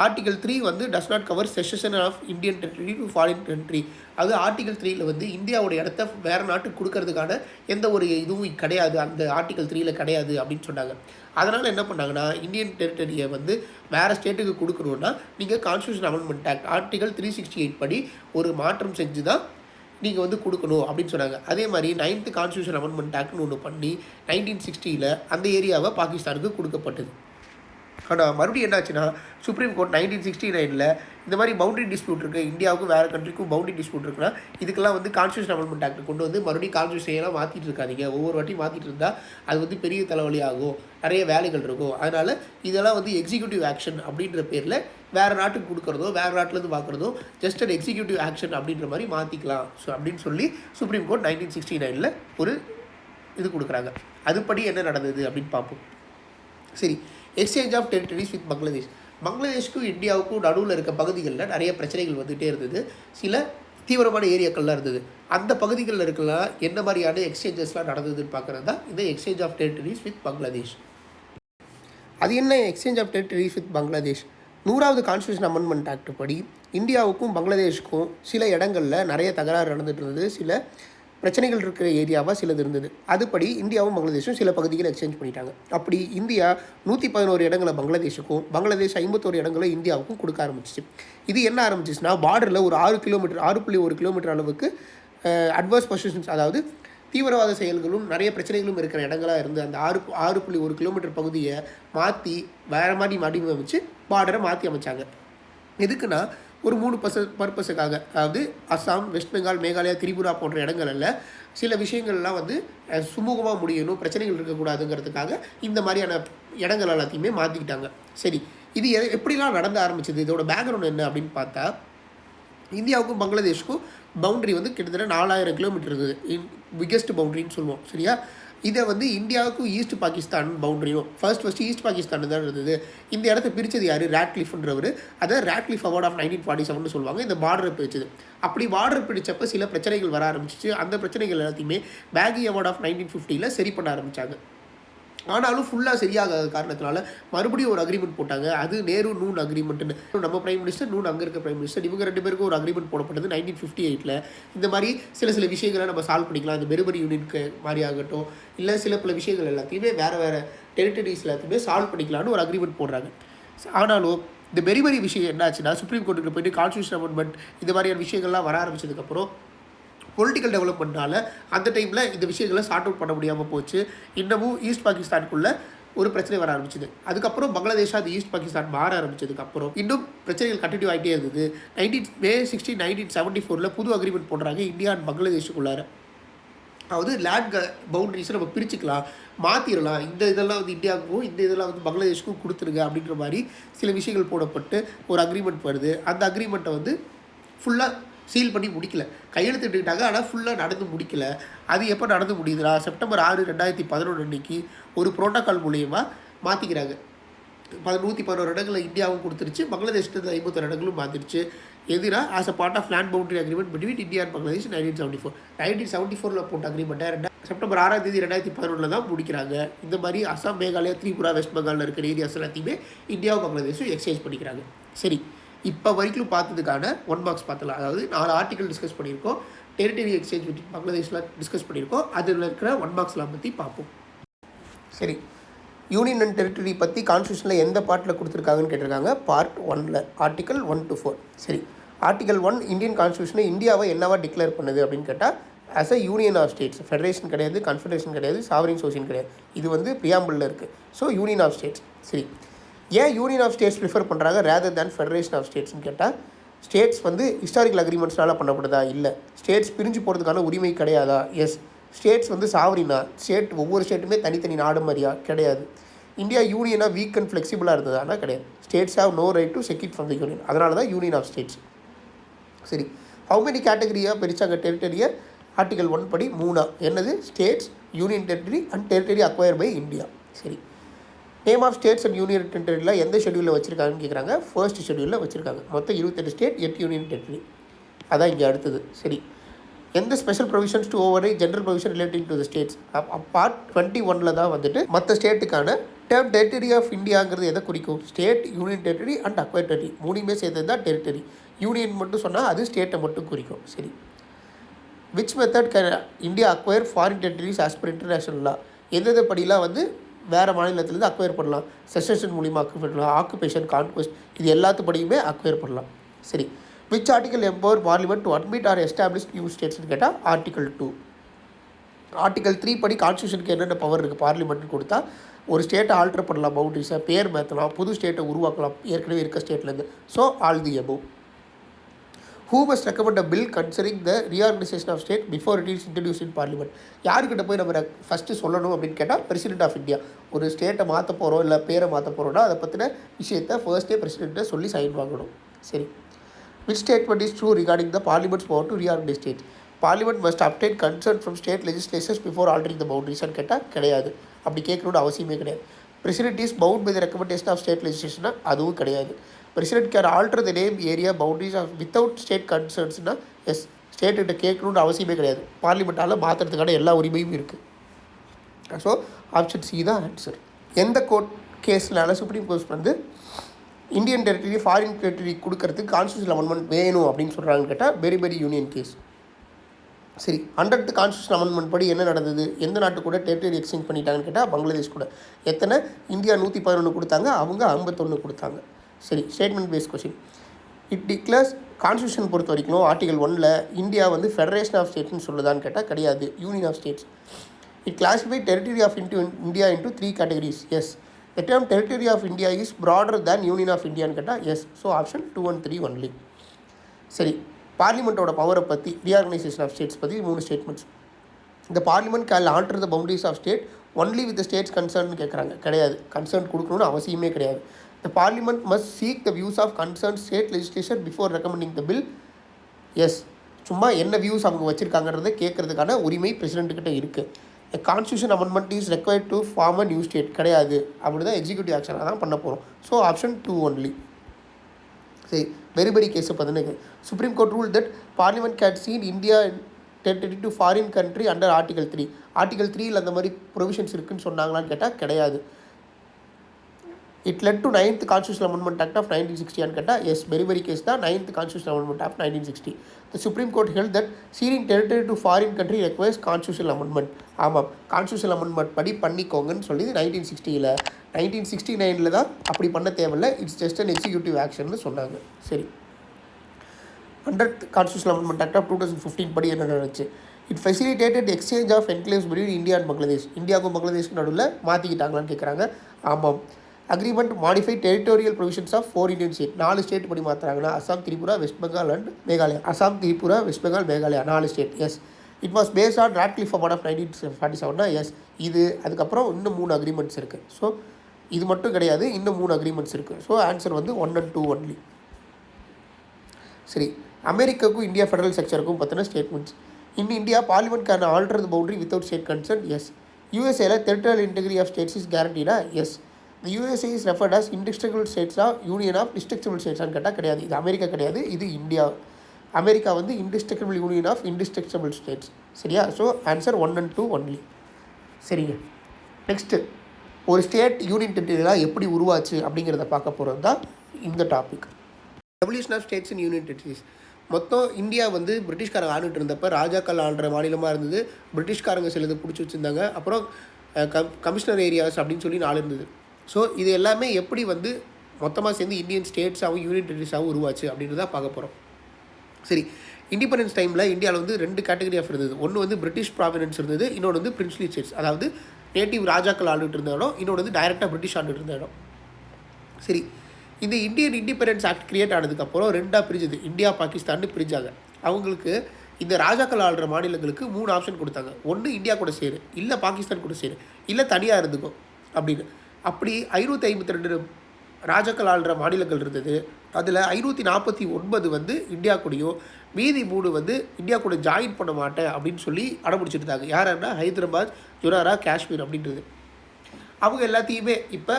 ஆர்டிகல் 3 வந்து does not cover cession of Indian territory to foreign country. அது ஆர்டிகல் 3 வந்து இந்தியாவோட இடத்த வேறு நாட்டுக்கு கொடுக்கறதுக்கான எந்த ஒரு இதுவும் கிடையாது, அந்த ஆர்டிகல் 3 கிடையாது அப்படின்னு சொன்னாங்க. அதனால் என்ன பண்ணாங்கன்னா, இந்தியன் டெரிட்டரியை வந்து வேறு ஸ்டேட்டுக்கு கொடுக்கணுன்னா நீங்கள் கான்ஸ்டியூஷன் அமெண்ட்மெண்ட் ஆக்ட் ஆர்டிகல் 368 படி ஒரு மாற்றம் செஞ்சு தான் நீங்கள் வந்து கொடுக்கணும் அப்படின்னு சொன்னாங்க. அதே மாதிரி 9th கான்ஸ்டியூஷன் அமெண்ட்மெண்ட் ஆக்ட்னு ஒன்று பண்ணி 1960 அந்த ஏரியாவை பாகிஸ்தானுக்கு கொடுக்கப்பட்டது. ஆனால் மறுபடியும் என்னாச்சுன்னா, சுப்ரீம் கோர்ட் 1969 இந்த மாதிரி பவுண்டரி டிஸ்பியூட் இருக்குது, இந்தியாவுக்கும் வேறு கண்ட்ரிக்கும் பவுண்டரி டிஸ்பியூட் இருக்குன்னா இதுக்கெல்லாம் வந்து கான்ஸ்டியூஷன் அமெண்ட்மெண்ட் ஆக்ட் கொண்டு வந்து மறுபடியும் கான்ஸ்டியூஷனையெல்லாம் மாற்றிட்டு இருக்காதிங்க. ஒவ்வொரு வாட்டி மாற்றிட்டு இருந்தால் அது வந்து பெரிய தலைவலி ஆகும், நிறைய வேலைகள் இருக்கும். அதனால் இதெல்லாம் வந்து எக்ஸிக்யூட்டிவ் ஆக்ஷன் அப்படின்ற பேரில் வேறு நாட்டுக்கு கொடுக்குறதோ வேறு நாட்டிலேருந்து பார்க்குறதோ ஜஸ்ட் அன் எக்ஸிக்யூட்டிவ் ஆக்ஷன் அப்படின்ற மாதிரி மாற்றிக்கலாம். ஸோ அப்படின்னு சொல்லி சுப்ரீம் கோர்ட் 1969 ஒரு இது கொடுக்குறாங்க. அதுபடி என்ன நடந்தது அப்படின்னு பார்ப்போம். சரி, exchange of territories with Bangladesh. பங்களாதேஷ்க்கும் இந்தியாவுக்கும் நடுவில் இருக்க பகுதிகளில் நிறைய பிரச்சனைகள் வந்துகிட்டே இருந்தது. சில தீவிரமான ஏரியாக்கள்லாம் இருந்தது. அந்த பகுதிகளில் இருக்கலாம் என்ன மாதிரியான எக்ஸ்சேஞ்சஸ்லாம் நடந்ததுன்னு பார்க்குறது தான் இந்த exchange of territories with Bangladesh. அது என்ன exchange of territories with Bangladesh? 100வது கான்ஸ்டியூஷன் அமெண்ட்மெண்ட் ஆக்ட் படி இந்தியாவுக்கும் பங்களாதேஷுக்கும் சில இடங்களில் நிறைய தகராறு நடந்துகிட்டு இருந்தது. சில பிரச்சனைகள் இருக்கிற ஏரியாவாக சிலது இருந்தது. அதுபடி இந்தியாவும் பங்களாதேஷும் சில பகுதிகளை எக்ஸ்சேஞ்ச் பண்ணிட்டாங்க. அப்படி இந்தியா 111 இடங்களை பங்களாதேஷுக்கும், பங்களாதேஷ் 51 இடங்களை இந்தியாவுக்கும் கொடுக்க ஆரம்பிச்சிச்சு. இது என்ன ஆரம்பிச்சிச்சுன்னா, பார்டரில் ஒரு 6.1 கிலோமீட்டர் அளவுக்கு அட்வர்ஸ் பொசிஷன்ஸ், அதாவது தீவிரவாத செயல்களும் நிறைய பிரச்சனைகளும் இருக்கிற இடங்களாக இருந்து அந்த 6.1 கிலோமீட்டர் பகுதியை மாற்றி வேறு மாதிரி வடிவமைச்சு பார்டரை மாற்றி அமைச்சாங்க. எதுக்குன்னா, ஒரு 3 பர்பஸுக்காக, அதாவது அஸ்ஸாம், வெஸ்ட் பெங்கால், மேகாலயா, திரிபுரா போன்ற இடங்களில் சில விஷயங்கள்லாம் வந்து சுமூகமாக முடியணும், பிரச்சனைகள் இருக்கக்கூடாதுங்கிறதுக்காக இந்த மாதிரியான இடங்கள் எல்லாத்தையுமே மாற்றிக்கிட்டாங்க. சரி, இது எப்படிலாம் நடந்து ஆரம்பிச்சது, இதோட பேக்ரவுண்ட் என்ன அப்படின்னு பார்த்தா, இந்தியாவுக்கும் பங்களாதேஷுக்கும் பவுண்ட்ரி வந்து கிட்டத்தட்ட 4000 கிலோமீட்டர் இருந்தது. பிக்கெஸ்ட் பவுண்ட்ரின்னு சொல்லுவோம். சரியா, இதை வந்து இந்தியாவுக்கும் ஈஸ்ட் பாகிஸ்தான் பவுண்டரியும் ஃபர்ஸ்ட் ஈஸ்ட் பாகிஸ்தான் தான் இருந்தது. இந்த இடத்த பிரித்தது யார்? ராட்க்ளிஃப்ன்றவர். அதை ராட்க்ளிஃப் அவார்ட் ஆஃப் 1947 சொல்லுவாங்க. இந்த பார்டரை பிரித்தது. அப்படி பார்டர் பிடிச்சப்போ சில பிரச்சனைகள் வர ஆரம்பிச்சிச்சு. அந்த பிரச்சனைகள் எல்லாத்தையுமே பேகி அவார்ட் ஆஃப் 1950 சரி பண்ண ஆரம்பித்தாங்க. ஆனாலும் ஃபுல்லாக சரியாகாத காரணத்தினால மறுபடியும் ஒரு அக்ரிமெண்ட் போட்டாங்க. அது நேரு நூன் அக்ரிமெண்ட்னு. நம்ம பிரைம் மினிஸ்டர், நூன் அங்கே இருக்க பிரைம் மினிஸ்டர், இவங்க 2 பேருக்கும் ஒரு அக்ரிமெண்ட் போடப்பட்டது 1958. இந்த மாதிரி சில விஷயங்களை நம்ம சால்வ் பண்ணிக்கலாம். இந்த பெருபரி யூனியனுக்கு மாதிரி ஆகட்டும், இல்லை பல விஷயங்கள் எல்லாத்தையுமே வேறு டெரிட்டரிஸ் எல்லாத்தையுமே சால்வ் பண்ணிக்கலாம்னு ஒரு அக்ரிமெண்ட் போடுறாங்க. ஆனாலும் இந்த பெரிய விஷயம் என்னாச்சுன்னா, சுப்ரீம் கோர்ட்டுக்கு போயிட்டு கான்ஸ்டியூஷன் அமெண்ட்மெண்ட் இந்த மாதிரியான விஷயங்கள்லாம் வர ஆரம்பிச்சதுக்கப்புறம் பொலிட்டிக்கல் டெவலப்மெண்ட்னால அந்த டைமில் இந்த விஷயங்களை சார்ட் அவுட் பண்ண முடியாமல் போச்சு. இன்னமும் ஈஸ்ட் பாகிஸ்தானுக்குள்ளே ஒரு பிரச்சனை வர ஆரம்பிச்சிது. அதுக்கப்புறம் பங்களாதேஷாக அது ஈஸ்ட் பாகிஸ்தான் மாற ஆரம்பிச்சதுக்கப்புறம் இன்னும் பிரச்சனைகள் கண்டினியூ ஆகிட்டே இருந்தது. May 16, 1974 புது அக்ரிமெண்ட் போடுறாங்க இந்தியா அண்ட் பங்களாதேஷுக்குள்ளார. அதாவது லேண்ட் பவுண்டரிஸை நம்ம பிரிச்சுக்கலாம், மாற்றிடலாம், இந்த இதெல்லாம் வந்து இந்தியாவுக்கும் இந்த இதெல்லாம் வந்து பங்களாதேஷுக்கும் கொடுத்துருங்க அப்படின்ற மாதிரி சில விஷயங்கள் போடப்பட்டு ஒரு அக்ரிமெண்ட் வருது. அந்த அக்ரிமெண்ட்டை வந்து ஃபுல்லாக சீல் பண்ணி முடிக்கல, கையெழுத்துட்டாங்க, ஆனால் ஃபுல்லாக நடந்து முடிக்கல. அது எப்போ நடந்து முடியுதுனா, September 6, 2011 அன்றைக்கி ஒரு ப்ரோட்டோக்கால் மூலியமாக மாற்றிக்கிறாங்க. 111 இடங்களை இந்தியாவும் கொடுத்துருச்சு, பங்களாதேஷ்க்கு 51 இடங்களும் மாற்றிடுச்சு. எதுனா as a part of land boundary agreement between India and Bangladesh 1974 போட்ட அக்ரிமெண்ட்டை September 6, 2011 தான் முடிக்கிறாங்க. இந்த மாதிரி அசாம், மேகாலயா, திரிபுரா, வெஸ்ட் பெங்காலில் இருக்கிற ஏரியாஸ் எல்லாத்தையுமே இந்தியாவும் பங்களாதேஷும் எக்ஸ்சேஞ்ச் பண்ணிக்கிறாங்க. சரி, இப்போ வரைக்கும் பார்த்ததுக்கான 1 மார்க்ஸ் பார்த்தலாம். அதாவது 4 ஆர்டிகல் டிஸ்கஸ் பண்ணியிருக்கோம், டெரிட்டரி எக்ஸ்சேஞ்ச் வித் பங்களாதேஷில் டிஸ்கஸ் பண்ணியிருக்கோம். அதில் இருக்கிற 1 மார்க்ஸ்லாம் பற்றி பார்ப்போம். சரி, யூனியன் அண்ட் டெரிட்டரி பற்றி கான்ஸ்டியூஷனில் எந்த பார்ட்டில் கொடுத்துருக்காங்கன்னு கேட்டிருக்காங்க. பார்ட் 1ல் ஆர்டிகல் 1 to 4. சரி, ஆர்டிகல் 1 இந்தியன் கான்ஸ்டியூஷனை இந்தியாவை என்னவா டிக்ளேர் பண்ணுது அப்படின்னு கேட்டால் as a union of states. Federation கிடையாது, கன்ஃபெடரேஷன் கிடையாது, சாவரின் சோஷன் கிடையாது. இது வந்து பிரியாம்பிளில் இருக்குது. So union of states. சரி, ஏன் யூனியன் ஆஃப் ஸ்டேட்ஸ் ப்ரிஃபர் பண்ணுறாங்க ரேதர் தேன் ஃபெடரேஷன் ஆஃப் ஸ்டேட்ஸ்னு கேட்டால், ஸ்டேட்ஸ் வந்து ஹிஸ்டாரிக்கல் அக்ரிமெண்ட்ஸ்னால பண்ணப்படுதா? இல்லை. ஸ்டேட்ஸ் பிரிஞ்சு போகிறதுக்கான உரிமை கிடையாதா? எஸ். ஸ்டேட்ஸ் வந்து சாவரினா? ஒவ்வொரு ஸ்டேட்டுமே தனித்தனி நாடு மாதிரியா? கிடையாது. இந்தியா யூனியனாக வீக் அண்ட் ஃப்ளெக்சிபிளாக இருந்ததானா? கிடையாது. States have no right to secede from the union. அதனால தான் யூனியன் ஆஃப் ஸ்டேட்ஸ். சரி, ஹவு மெனி கேட்டகரியாக பிரித்தாங்க டெரிட்டரியை? ஆர்டிகல் 1 படி 3. என்னது? States, union territory and territory acquire by India. சரி, name of states and union டெரிட்டரியில் எந்த ஷெடியூலில் வச்சுருக்காங்கன்னு கேட்குறாங்க. ஃபர்ஸ்ட் ஷெடியூலில் வச்சுருக்காங்க. மொத்தம் 28 ஸ்டேட், 8 யூனியன் டெரிட்டரி. அதான் இங்கே அடுத்தது. சரி, எந்த special provisions to over general provision relating to the states? Part 21 தான் வந்துட்டு மற்ற ஸ்டேட்டுக்கான டேர்ம் டெரிட்டரி ஆஃப் இந்தியாங்கிறது எதை குறிக்கும்? State, union territory and acquire territory மூணுமே சேர்த்தது தான் டெரிட்டரி. யூனியன் மட்டும் சொன்னால் அது ஸ்டேட்டை மட்டும் குறிக்கும். சரி, which method can India acquire foreign territories as per international law? எந்தெந்த படிலாம் வந்து வேறு மாநிலத்திலேருந்து அக்வயர் பண்ணலாம்? செஷன் மூலிமா அக்வயர் பண்ணலாம், ஆக்குபேஷன், கான்குவெஸ்ட், இது எல்லாத்துப்படியுமே அக்வயர் பண்ணலாம். சரி, which article empower parliament to admit or establish new ஸ்டேட்ஸ்னு கேட்டால் ஆர்டிகல் 2. ஆர்டிகல் 3 படி கான்ஸ்டியூஷனுக்கு என்னென்ன பவர் இருக்குது? பார்லிமெண்ட்னு கொடுத்தா ஒரு ஸ்டேட்டை ஆல்டர் பண்ணலாம், பவுண்டரிஸை பேர் மாற்றலாம், புது ஸ்டேட்டை உருவாக்கலாம் ஏற்கனவே இருக்க ஸ்டேட்லேருந்து. So all the above. Who must recommend a bill concerning the reorganization of state before it is introduced in parliament? யாருக்கிட்ட போய் நம்ம ஃபஸ்ட்டு சொல்லணும் அப்படின்னு கேட்டால் பிரசிடென்ட் ஆஃப் இந்தியா. ஒரு ஸ்டேட்டை மாற்ற போகிறோம் இல்லை பேரை மாற்ற போகிறோம்னா அதை பற்றின விஷயத்தை ஃபர்ஸ்ட்டே பிரசிடென்ட்டை சொல்லி சைன் வாங்கணும். சரி, which statement is true regarding the parliament's power to reorganize states? Parliament must obtain consent from state legislatures before altering the boundaries ன்னு கேட்டால் கிடையாது. அப்படி கேட்கணுன்னு அவசியமே கிடையாது. President is bound by the recommendation of state legislation, அதுவும் கிடையாது. President can alter the name, area, boundaries without state concernsனா எஸ், ஸ்டேட்டுகிட்ட கேட்கணுன்னு அவசியமே கிடையாது. பார்லிமெண்ட்டால் மாற்றுறதுக்கான எல்லா உரிமையும் இருக்குது. ஸோ ஆப்ஷன் சி தான் ஆன்சர். எந்த கோர்ட் கேஸ்னால சுப்ரீம் கோர்ட் வந்து இந்தியன் டெரிட்டரி ஃபாரின் டெரிட்டரி கொடுக்கறதுக்கு கான்ஸ்டியூஷன் அமெண்ட்மெண்ட் வேணும் அப்படின்னு சொல்கிறாங்கன்னு கேட்டால் பெரி யூனியன் கேஸ். சரி, 100th கான்ஸ்டியூஷன் அமெண்ட்மெண்ட் படி என்ன நடந்தது? எந்த நாட்டு கூட டெரிட்டரி எக்ஸ்சேஞ்ச் பண்ணிட்டாங்கன்னு கேட்டால் பங்களாதேஷ் கூட. எத்தனை? இந்தியா 111 கொடுத்தாங்க, அவங்க 51 கொடுத்தாங்க. சரி, statement base question. It declares constitution பொறுத்த வரைக்கும் ஆர்டிகல் 1ல் இந்தியா வந்து ஃபெடரேஷன் ஆஃப் ஸ்டேட்ஸ்னு சொல்லுதான்னு கேட்டால் கிடையாது, union of states. It classify territory of India into 3 categories. Yes. The term territory of India is broader than union of இந்தியான்னு கேட்டால் yes. So option 2 and 3 only. சரி, பார்லிமெண்ட்டோட பவரை பற்றி, ரீஆர்கனைசேஷன் ஆஃப் ஸ்டேட்ஸ் பற்றி 3 ஸ்டேட்மெண்ட்ஸ். இந்த parliament can alter the boundaries of state only with states கன்சர்ன்னு கேட்குறாங்க. கிடையாது, கன்சர்ன் கொடுக்கணும்னு அவசியமே கிடையாது. The parliament must seek the views of concerned state legislation before recommending the bill. Yes, சும்மா என்ன வியூஸ் அவங்க வச்சுருக்காங்கன்றதை கேட்குறதுக்கான உரிமை பிரசிடென்ட்டுக்கிட்ட இருக்குது. Constitution amendment is required to form a new state கிடையாது. அப்படி தான் எக்ஸிக்யூட்டிவ் ஆக்ஷனாக தான் பண்ண போகிறோம். So option 2 only. சரி, வெரி கேஸை பார்த்தீங்கன்னா supreme court rule that parliament can cede India territory to foreign country under article 3. Article 3ல் அந்த மாதிரி ப்ரொவிஷன்ஸ் இருக்குன்னு சொன்னாங்களான்னு கேட்டால் கிடையாது. It led to 9th constitutional amendment act of 1960 கேட்டால் எஸ், வெரி கேஸ் தான் 9th constitutional amendment of 1960. The supreme court held that ceding territory to foreign country requires constitutional amendment. ஆமாம், கான்ஸ்டியூஷனல் அமெண்ட்மெண்ட் படி பண்ணிக்கோங்கன்னு சொல்லி 1960ல் 1969 தான் அப்படி பண்ண தேவையில்லை, இட்ஸ் ஜஸ்ட் அன் எக்ஸிக்யூட்டிவ் ஆக்ஷன்னு சொன்னாங்க. சரி, 100th constitutional amendment act of 2015 படி என்ன நடந்துச்சு? It facilitated exchange of enclaves between India and Bangladesh. இந்தியாவுக்கும் பங்களாதேஷ்க்கு நடுவில் மாற்றிக்கிட்டாங்களான்னு கேட்குறாங்க. ஆமாம். Agreement modify territorial provisions of 4 Indian state. 4 state படி மாற்றுறாங்கன்னா Assam, Tripura, West Bengal and Meghalaya. Assam, Tripura, West Bengal, Meghalaya 4 state. Yes. It was based on Radcliffe award of 1947. Yes. இது அதுக்கப்புறம் இன்னும் 3 அக்ரிமெண்ட்ஸ் இருக்குது. ஸோ இது மட்டும் கிடையாது, இன்னும் 3 அக்ரிமெண்ட்ஸ் இருக்குது. ஸோ ஆன்சர் வந்து 1 and 2 ஒன்லி. சரி, அமெரிக்காவுக்கும் இந்தியா ஃபெடரல் ஸ்ட்ரக்சருக்கும் பார்த்தினா statements. In India parliament can alter the boundary without state concern. Yes. யூஎஸ்ஏல territorial integrity of states is கேரண்டீடா. Yes. The USA is referred as indestructible states of Union of Destructible States கேட்டால் கிடையாது. இது America கிடையாது, இது India. America வந்து indestructible union of indestructible states. சரியா? So answer 1 and 2 ஒன்லி. சரிங்க. நெக்ஸ்ட்டு, ஒரு ஸ்டேட் யூனியன் டெரிட்டரியாக எப்படி உருவாச்சு அப்படிங்கிறத பார்க்க போகிறது தான் இந்த topic. Evolution of states and union territories. மொத்தம் இந்தியா வந்து பிரிட்டிஷ்காரங்க ஆண்டுட்டு இருந்தப்போ ராஜாக்கள் ஆள்ற மாநிலமாக இருந்தது. பிரிட்டிஷ்காரங்க சிலது பிடிச்சி வச்சுருந்தாங்க. அப்புறம் கமிஷனர் ஏரியாஸ் அப்படின்னு சொல்லி 4 இருந்தது. ஸோ இது எல்லாமே எப்படி வந்து மொத்தமாக சேர்ந்து இந்தியன் ஸ்டேட்ஸாகவும் யூனியன் டெரிட்டரிஸாகவும் உருவாச்சு அப்படின்றத பார்க்க போகிறோம். சரி, இண்டிபெண்டன்ஸ் டைமில் இந்தியாவில் வந்து 2 கேட்டகரி ஆஃப் இருந்தது. ஒன்று வந்து பிரிட்டிஷ் ப்ராவினன்ஸ் இருந்தது, இன்னொன்று வந்து பிரின்ஸ்லி ஸ்டேட்ஸ், அதாவது நேட்டிவ் ராஜாக்கள் ஆண்டுட்டு இருந்த இடம், இன்னொன்று வந்து டைரெக்டாக பிரிட்டிஷ் ஆண்டுட்டு இருந்த இடம். சரி, இந்த இந்தியன் இண்டிபெண்டன்ஸ் ஆக்ட் கிரியேட் ஆனதுக்கப்புறம் 2ஆக பிரிஞ்சுது. இந்தியா பாகிஸ்தான் பிரிஞ்சாங்க. அவங்களுக்கு இந்த ராஜாக்கள் ஆள்ற மாநிலங்களுக்கு 3 ஆப்ஷன் கொடுத்தாங்க. ஒன்று இந்தியா கூட சேரு, இல்லை பாகிஸ்தான் கூட சேரு, இல்லை தனியாக இருந்துக்கும் அப்படின்னு. அப்படி 552 ராஜாக்கள் ஆள்ற மாநிலங்கள் இருந்தது. அதில் 549 வந்து இந்தியா கூடயும், மீதி 3 வந்து இந்தியா கூட ஜாயின் பண்ண மாட்டேன் அப்படின்னு சொல்லி அடம்பிடிச்சிருந்தாங்க. யாருன்னா ஹைதராபாத், ஜுராரா, காஷ்மீர் அப்படின்றது. அவங்க எல்லாத்தையுமே இப்போ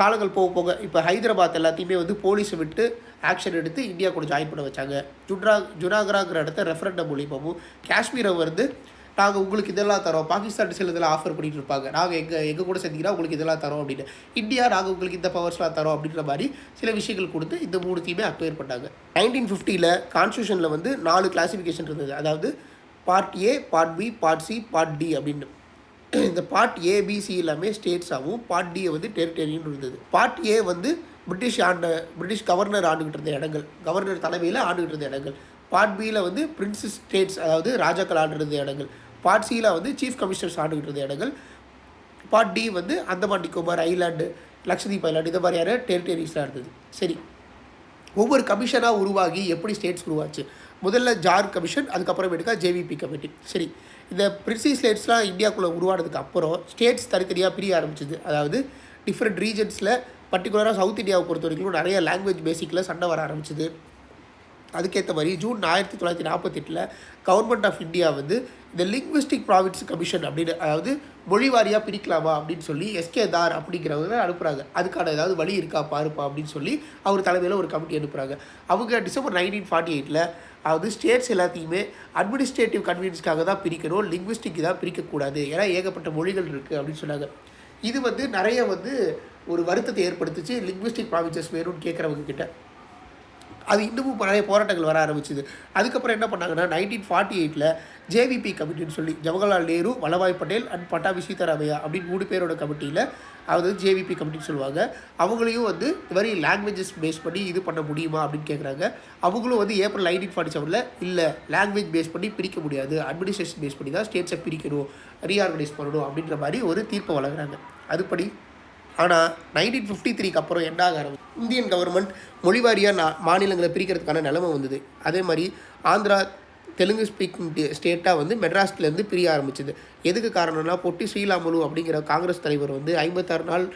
காலங்கள் போக போக இப்போ ஹைதராபாத் எல்லாத்தையுமே வந்து போலீஸை விட்டு ஆக்ஷன் எடுத்து இந்தியா கூட ஜாயின் பண்ண வச்சாங்க. ஜுனாகராங்கிற இடத்த ரெஃபரண்டம் மூலியமாகவும், காஷ்மீரை வந்து நாங்கள் உங்களுக்கு இதெல்லாம் தரோம், பாகிஸ்தான் சில இதெல்லாம் ஆஃபர் பண்ணிட்டு இருப்பாங்க, நாங்கள் எங்கள் கூட சேர்ந்திங்கன்னா உங்களுக்கு இதெல்லாம் தரோம் அப்படின்னு. இந்தியா நாங்கள் உங்களுக்கு இந்த பவர்ஸ்லாம் தரோம் அப்படின்ற மாதிரி சில விஷயங்கள் கொடுத்து இந்த 3 அக்வயர் பண்ணாங்க. 1950 கான்ஸ்டியூஷனில் வந்து 4 கிளாசிஃபிகேஷன் இருந்தது. அதாவது part A, part B, part C, part D அப்படின்னு. இந்த பார்ட் ஏ, பி, சி எல்லாமே ஸ்டேட்ஸாகவும், பார்ட் டியை வந்து டெரிட்டரின்னு இருந்தது. பார்ட் ஏ வந்து பிரிட்டிஷ் கவர்னர் ஆண்டுகிட்டு இருந்த இடங்கள், கவர்னர் தலைமையில் ஆண்டுகிட்டு இருந்த இடங்கள். பார்ட் பியில் வந்து பிரின்சஸ் ஸ்டேட்ஸ், அதாவது ராஜாக்கள் ஆண்டுருந்த இடங்கள். பார்ட் சியில் வந்து சீஃப் கமிஷனர்ஸ் ஆண்டுகிட்டு இருந்த இடங்கள். பார்ட் டி வந்து அந்தமான் நிக்கோபார் ஐலாண்டு, லக்ஷதீப் ஐலாண்டு, இந்த மாதிரியான டெரிட்டரிஸ்லாம் இருந்தது. சரி, ஒவ்வொரு கமிஷனாக உருவாகி எப்படி ஸ்டேட்ஸ் உருவாச்சு? முதல்ல ஜார் கமிஷன், அதுக்கப்புறமேட்டுக்கா ஜேவிபி கமிட்டி. சரி, இந்த பிரின்சி ஸ்டேட்ஸ்லாம் இந்தியாவுக்குள்ளே உருவானதுக்கு அப்புறம் ஸ்டேட்ஸ் தனித்தனியாக பிரிய ஆரம்பிச்சிது. அதாவது டிஃப்ரெண்ட் ரீஜன்ஸில், பர்டிகுலராக சவுத் இந்தியாவை பொறுத்த வரைக்கும் நிறைய லாங்குவேஜ் பேசிக்கில் சண்டை வர ஆரம்பிச்சிது. அதுக்கேற்ற மாதிரி ஜூன் 1948 கவர்மெண்ட் ஆஃப் இந்தியா வந்து இந்த லிங்க்விஸ்டிக் ப்ராவின்ஸ் கமிஷன் அப்படின்னு, அதாவது மொழி வாரியாக பிரிக்கலாமா அப்படின்னு சொல்லி எஸ்கே தார் அப்படிங்கிறவங்க அனுப்புகிறாங்க. அதுக்கான ஏதாவது வழி இருக்கா பாருப்பா அப்படின்னு சொல்லி அவர் தலைமையில் ஒரு கமிட்டி அனுப்புகிறாங்க. அவங்க டிசம்பர் 1948 அதாவது ஸ்டேட்ஸ் எல்லாத்தையுமே அட்மினிஸ்ட்ரேட்டிவ் கன்வீனியன்ஸ்க்காக தான் பிரிக்கணும், லிங்க்விஸ்டிக் தான் பிரிக்கக்கூடாது, ஏன்னா ஏகப்பட்ட மொழிகள் இருக்குது அப்படின்னு சொன்னாங்க. இது வந்து நிறைய வந்து ஒரு வருத்தத்தை ஏற்படுத்துச்சு லிங்க்விஸ்டிக் ப்ராவின்சஸ் வேணும்னு கேட்குறவங்க கிட்ட. அது இன்னமும் நிறைய போராட்டங்கள் வர ஆரம்பிச்சுது. அதுக்கப்புறம் என்ன பண்ணாங்கன்னா 1948 ஜேவிபி கமிட்டின்னு சொல்லி ஜவஹர்லால் நேரு, வல்லபாய் பட்டேல் அண்ட் பட்டாபி சீதாராமையா அப்படின்னு 3 பேரோட கமிட்டியில், அதாவது ஜேவிபி கமிட்டின்னு சொல்லுவாங்க. அவங்களையும் வந்து இது மாதிரி லாங்குவேஜஸ் பேஸ் பண்ணி இது பண்ண முடியுமா அப்படின்னு கேட்குறாங்க. அவங்களும் வந்து ஏப்ரல் 1947 இல்லை, லாங்குவேஜ் பேஸ் பண்ணி பிரிக்க முடியாது, அட்மினிஸ்ட்ரேஷன் பேஸ் பண்ணி தான் ஸ்டேட்ஸை பிரிக்கணும், ரீஆர்கனைஸ் பண்ணணும் அப்படின்ற மாதிரி ஒரு தீர்ப்பை வழங்குறாங்க. அதுபடி ஆனால் 1953 அப்புறம் என்ன ஆக ஆரம்பிச்சு, இந்தியன் கவர்மெண்ட் மொழிவாரியாக மாநிலங்களை பிரிக்கிறதுக்கான நிலைமை வந்தது. அதே மாதிரி ஆந்திரா, தெலுங்கு ஸ்பீக்கிங் ஸ்டேட்டாக வந்து மெட்ராஸ்லேருந்து பிரிய ஆரம்பிச்சிது. எதுக்கு காரணம்னா, பொட்டி ஸ்ரீராமுலு அப்படிங்கிற காங்கிரஸ் தலைவர் வந்து 56 நாள்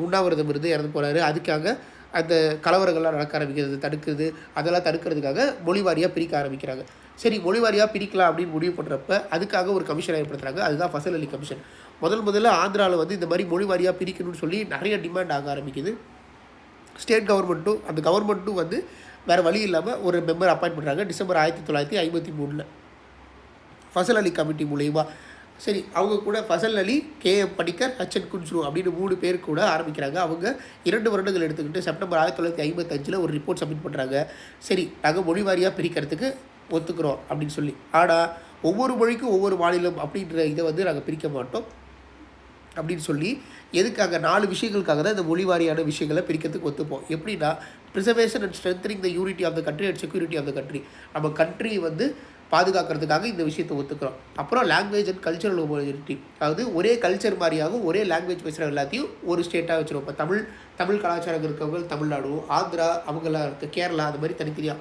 உண்ணாவிரதம் இருந்து இறந்து போகிறாரு. அதுக்காக அந்த கலவரங்கள்லாம் நடக்க ஆரம்பிக்கிறது தடுக்குது, அதெல்லாம் தடுக்கிறதுக்காக மொழிவாரியாக பிரிக்க ஆரம்பிக்கிறாங்க. சரி, மொழிவாரியாக பிரிக்கலாம் அப்படின்னு முடிவு பண்ணுறப்ப அதுக்காக ஒரு கமிஷன் ஏற்படுத்துகிறாங்க. அதுதான் ஃபசல் அலி கமிஷன். முதல்ல ஆந்திராவில் வந்து இந்த மாதிரி மொழிவாரியாக பிரிக்கணும்னு சொல்லி நிறைய டிமாண்ட் ஆக ஆரம்பிக்குது. ஸ்டேட் கவர்மெண்ட்டும் வந்து வேறு வழி இல்லாமல் ஒரு மெம்பர் அப்பாயிண்ட் பண்ணுறாங்க டிசம்பர் 1953. ஃபசல் அலி கமிட்டி மூலயமா. சரி, அவங்க கூட ஃபசல் அலி, கேஎம் பணிக்கர், ஹச்என் குன்ஸ்ரு அப்படின்னு 3 பேர் கூட ஆரம்பிக்கிறாங்க. அவங்க 2 வருடங்கள் எடுத்துக்கிட்டு செப்டம்பர் 1955 ஒரு ரிப்போர்ட் சப்மிட் பண்ணுறாங்க. சரி, நாங்கள் மொழி வாரியாக பிரிக்கிறதுக்கு ஒத்துக்கிறோம் அப்படின்னு சொல்லி. ஆனால் ஒவ்வொரு மொழிக்கும் ஒவ்வொரு மாநிலம் அப்படின்ற இதை வந்து நாங்கள் பிரிக்க மாட்டோம் அப்படின்னு சொல்லி, எதுக்காக 4 விஷயங்களுக்காக தான் இந்த மொழி வாரியான விஷயங்களை பிரிக்கிறதுக்கு ஒத்துப்போம். எப்படின்னா, preservation and strengthening the unity of the country and security of the country. நம்ம கண்ட்ரி வந்து பாதுகாக்கிறதுக்காக இந்த விஷயத்தை ஒத்துக்கிறோம். அப்புறம் லாங்குவேஜ் அண்ட் கல்ச்சரல் ஹோமோஜெனிட்டி, அதாவது ஒரே கல்ச்சர் மாதிரியாகவும் ஒரே லாங்குவேஜ் பேசுகிற எல்லாத்தையும் ஒரு ஸ்டேட்டாக வச்சுருவோம். இப்போ தமிழ் கலாச்சாரம் இருக்கவங்க தமிழ்நாடு, ஆந்திரா, அவங்களாம் இருக்குது, கேரளா, அந்த மாதிரி தனித்தனியாக.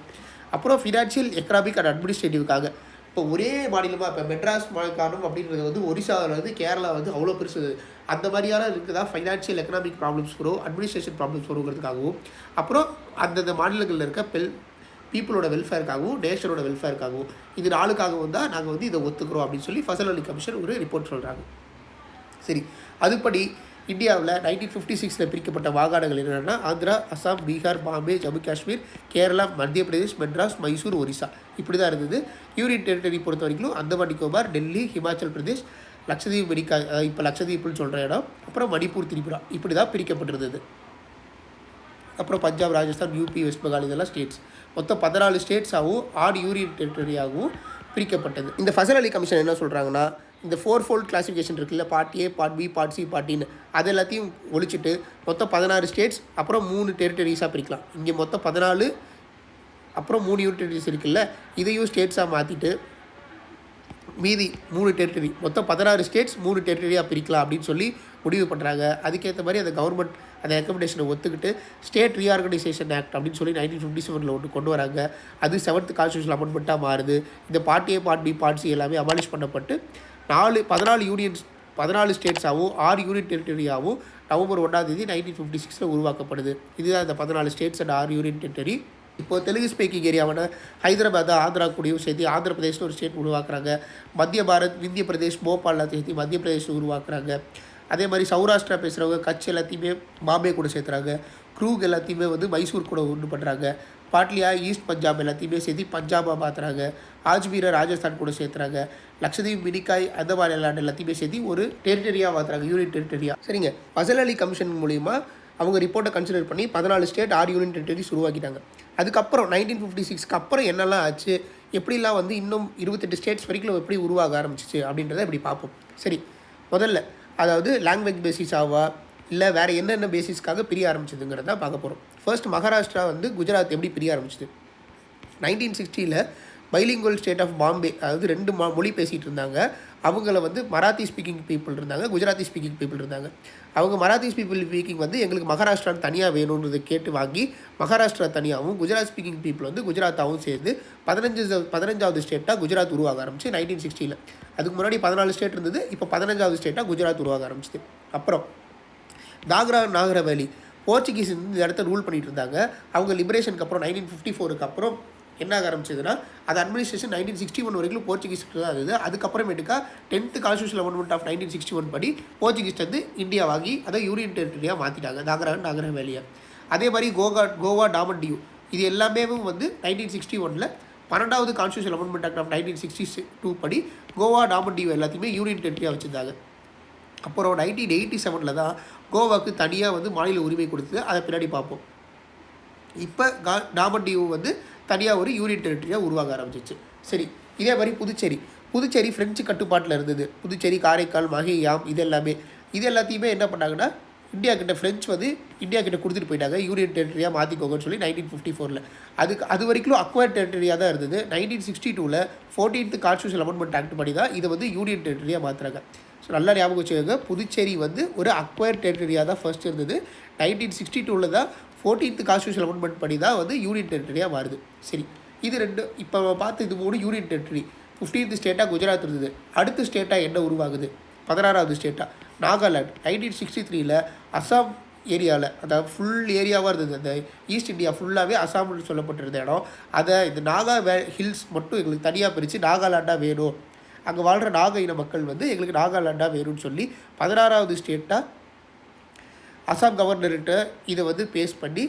அப்புறம் ஃபினான்ஷியல், எக்கனாமிக் அண்ட் அட்மினிஸ்ட்ரேட்டிவ்காக இப்போ ஒரே மாநிலமாக இப்போ மெட்ராஸ் மாகாணம் அப்படின்றது வந்து ஒரிசாவில் வந்து கேரளா வந்து அவ்வளோ பெருசு, அந்த மாதிரியான இருக்குதா ஃபைனான்ஷியல் எக்கனாமிக் ப்ராப்ளம்ஸ் வரும், அட்மினிஸ்ட்ரேஷன் ப்ராப்ளம்ஸ் வருங்கிறதுக்காகவும், அப்புறம் அந்தந்த மாநிலங்களில் இருக்க பீப்புளோட வெல்ஃபேருக்காகவும் நேஷனோட வெல்ஃபேருக்காகவும் இது 4க்காகவும் தான் நாங்கள் வந்து இதை ஒத்துக்கிறோம் அப்படின்னு சொல்லி ஃபசல் அலி கமிஷன் ஒரு ரிப்போர்ட் சொல்கிறாங்க. சரி, அதுபடி இந்தியாவில் 1956 பிரிக்கப்பட்ட மாகாணங்கள் என்னென்னா ஆந்திரா, அசாம், பீகார், பாம்பே, ஜம்மு காஷ்மீர், கேரளா, மத்திய பிரதேஷ், மெட்ராஸ், மைசூர், ஒரிசா இப்படி தான் இருந்தது. யூனியன் டெரிட்டரி பொறுத்த வரைக்கும் அந்தமான் நிக்கோபார், டெல்லி, ஹிமாச்சல் பிரதேஷ், லட்சதீப் மெரிக்கா, இப்போ லட்சதீப்னு சொல்கிற இடம், அப்புறம் மணிப்பூர், திரிபுரா இப்படி தான் பிரிக்கப்பட்டிருந்தது. அப்புறம் பஞ்சாப், ராஜஸ்தான், யூபி, வெஸ்ட் பெங்கால் இதெல்லாம் ஸ்டேட்ஸ். மொத்தம் 14 ஸ்டேட்ஸாகவும் 6 யூனியன் டெரிட்டரியாகவும் பிரிக்கப்பட்டது. இந்த ஃபசல் அலி கமிஷன் என்ன சொல்கிறாங்கன்னா, இந்த 4-fold கிளாசிஃபிகேஷன் இருக்குல்ல, part A, part B, part C, part டின்னு, அது எல்லாத்தையும் ஒழிச்சிட்டு மொத்தம் 16 ஸ்டேட்ஸ் அப்புறம் 3 டெரிட்டரிஸாக பிரிக்கலாம். இங்கே மொத்தம் 14 அப்புறம் 3 யூனியன் டெரிட்டரிஸ் இருக்குல்ல, இதையும் ஸ்டேட்ஸாக மாற்றிட்டு மீதி 3 டெரிட்டரி, மொத்தம் 16 ஸ்டேட்ஸ் 3 டெரிட்டரியாக பிரிக்கலாம் அப்படின்னு சொல்லி முடிவு பண்ணுறாங்க. அதுக்கேற்ற மாதிரி அந்த கவர்மெண்ட் அந்த ரெக்கமெண்டேஷனை ஒத்துக்கிட்டு ஸ்டேட் ரீஆர்கனைசேஷன் ஆக்ட் அப்படின்னு சொல்லி 1957 ஒன்று கொண்டு வராங்க. அது 7th கான்ஸ்டியூஷனல் அமெண்ட்மெண்ட்டாக மாறுது. இந்த part A, part B, part C எல்லாமே அபாலிஷ் பண்ணப்பட்டு 14 ஸ்டேட்ஸாகவும் 6 யூனியன் டெரிட்டரியாகவும் நவம்பர் 1 1956 உருவாக்கப்படுது. இதுதான் இந்த 14 ஸ்டேட்ஸ் அண்ட் 6 யூனியன் டெரிட்டரி. இப்போ தெலுங்கு ஸ்பீக்கிங் ஏரியாவான ஹைதராபாத், ஆந்திரா கூடயும் சேர்த்து ஆந்திர பிரதேஷ்னு ஒரு ஸ்டேட் உருவாக்குறாங்க. மத்திய பாரத், விந்திய பிரதேஷ், போபால்லாம் சேர்த்து மத்திய பிரதேஷ் உருவாக்குறாங்க. அதே மாதிரி சௌராஷ்டிரா பேசுகிறவங்க கட்ச் எல்லாத்தையுமே பாம்பே கூட சேர்த்துறாங்க. க்ரூக் எல்லாத்தையுமே வந்து மைசூர் கூட ஒன்று பண்ணுறாங்க. பாட்லியா, ஈஸ்ட் பஞ்சாப் எல்லாத்தையுமே சேர்த்து பஞ்சாபாக மாற்றுறாங்க. ஆஜ்மீரை ராஜஸ்தான் கூட சேர்த்துறாங்க. லட்சதீப், மினிக்காய், அந்தமான் ஐலாண்ட் எல்லாத்தையுமே சேர்த்து ஒரு டெரிட்டரியாக மாற்றுறாங்க, யூனியன் டெரிட்டரியாக. சரிங்க, ஃபசல் அலி கமிஷன் மூலிமா அவங்க ரிப்போர்ட்டை கன்சிடர் பண்ணி 14 ஸ்டேட் 6 யூனியன் டெரிட்டரிஸ் உருவாக்கிட்டாங்க. அதுக்கப்புறம் 1956க்கு அப்புறம் என்னெல்லாம் ஆச்சு, எப்படிலாம் வந்து இன்னும் 28 ஸ்டேட்ஸ் வரைக்கும் எப்படி உருவாக ஆரம்பிச்சிச்சு அப்படின்றத இப்படி பார்ப்போம். சரி, முதல்ல அதாவது லாங்குவேஜ் பேசிஸாவா இல்லை வேறு என்னென்ன பேசிஸ்க்காக பிரிய ஆரம்பிச்சதுங்கிறத பார்க்க போகிறோம். ஃபர்ஸ்ட் மகாராஷ்டிரா வந்து குஜராத் எப்படி பிரிய ஆரம்பிச்சிது. 1960 பைலிங்குவல் ஸ்டேட் ஆஃப் பாம்பே, அதாவது 2 மொழி பேசிகிட்டு இருந்தாங்க. அவங்கள வந்து மராத்தி ஸ்பீக்கிங் பீப்புள் இருந்தாங்க, குஜராத்தி ஸ்பீக்கிங் பீப்புள் இருந்தாங்க. அவங்க மராத்தி ஸ்பீக்கிங் வந்து எங்களுக்கு மகாராஷ்டிரா தனியாக வேணுன்றதை கேட்டு வாங்கி மகாராஷ்டிரா தனியாகவும் குஜராத் ஸ்பீக்கிங் பீப்புள் வந்து குஜராத்தாகவும் சேர்ந்து 15வது ஸ்டேட்டாக குஜராத் உருவாக ஆரம்பிச்சு 1960. அதுக்கு முன்னாடி 14 ஸ்டேட் இருந்தது, இப்போ 15வது ஸ்டேட்டாக குஜராத் உருவாக ஆரம்பிச்சிது. அப்புறம் தாக்ரா நாகர் ஹவேலி போர்ச்சுகீஸ் இந்த இடத்த ரூல் பண்ணிட்டு இருந்தாங்க. அவங்க லிபரேஷனுக்கு அப்புறம் 1954க்கு அப்புறம் என்ன ஆக ஆரம்பிச்சதுன்னா, அது அட்மினிஸ்ட்ரேஷன் 1961 வரைக்கும் போர்ச்சுகீஸ் தான் இருந்தது. அதுக்கப்புறமேட்டுக்கா 10th கான்ஸ்டியூஷனல் அமெண்ட்மெண்ட் ஆஃப் 1961 படி போர்ச்சுகீஸ் வந்து இந்தியா வாங்கி அதை யூனியன் டெரிட்டரியாக மாற்றிட்டாங்க, நாகர் ஹவேலியை. அதே மாதிரி கோவா, டாமன் டியூ இது எல்லாமே வந்து 1961 12வது கான்ஸ்டியூஷனல் அமெண்ட்மெண்ட் ஆக்ட் ஆஃப் 1962 படி கோவா, டாமன் டியூ எல்லாத்தையுமே யூனியன் டெரிட்டரியாக வச்சுருந்தாங்க. அப்புறம் 1987 தான் கோவாவுக்கு தனியாக வந்து மாநில உரிமை கொடுத்தது. அதை பின்னாடி பார்ப்போம். இப்போ டாமன் டியூ வந்து தனியாக ஒரு யூனியன் டெரிட்டரியாக உருவாக ஆரம்பிச்சிச்சு. சரி, இதே மாதிரி புதுச்சேரி ஃப்ரெஞ்சு கட்டுப்பாட்டில் இருந்தது. புதுச்சேரி, காரைக்கால், மகை, யாம் இது எல்லாத்தையுமே என்ன பண்ணாங்கன்னா, இந்தியா கிட்ட ஃப்ரெஞ்சு வந்து இந்தியா கிட்ட கொடுத்துட்டு போயிட்டாங்க, யூனியன் டெரிட்டரியாக மாற்றிக்கோங்கன்னு சொல்லி 1954. அது வரைக்கும் அக்வயர் டெரிட்டரியாக தான் இருந்தது. 1962 14th கான்ஸ்டியூஷனல் அமெண்ட்மெண்ட் ஆக்ட் படி தான் இதை வந்து யூனியன் டெரிட்டரியாக மாற்றுறாங்க. ஸோ நல்லா ஞாபகம் வச்சுக்கோங்க, புதுச்சேரி வந்து ஒரு அக்வயர் டெரிட்டரியாக தான் ஃபர்ஸ்ட் இருந்தது. 1962 தான் 14th கான்ஸ்டியூஷனல் அமெண்ட்மெண்ட் படி தான் வந்து யூனியன் டெரிட்டரியாக மாறுது. சரி, இது 2 இப்போ பார்த்து இது 3 யூனியன் டெரிட்டரி. 15th ஸ்டேட்டாக குஜராத் இருந்தது. அடுத்த ஸ்டேட்டாக என்ன உருவாகுது, 16வது ஸ்டேட்டாக நாகாலாண்ட். 1963 அசாம் ஏரியாவில், அதாவது ஃபுல் ஏரியாவாக இருந்தது, அந்த ஈஸ்ட் இந்தியா ஃபுல்லாகவே அசாம்னு சொல்லப்பட்டிருந்த இடம். அதை இந்த நாகா ஹில்ஸ் மட்டும் எங்களுக்கு தனியாக பிரித்து நாகாலாண்டாக வேணும், அங்கே வாழ்கிற நாக இன மக்கள் வந்து எங்களுக்கு நாகாலாண்டாக வேணும்னு சொல்லி 16வது ஸ்டேட்டாக அசாம் கவர்னர்கிட்ட இதை வந்து பேஸ் பண்ணி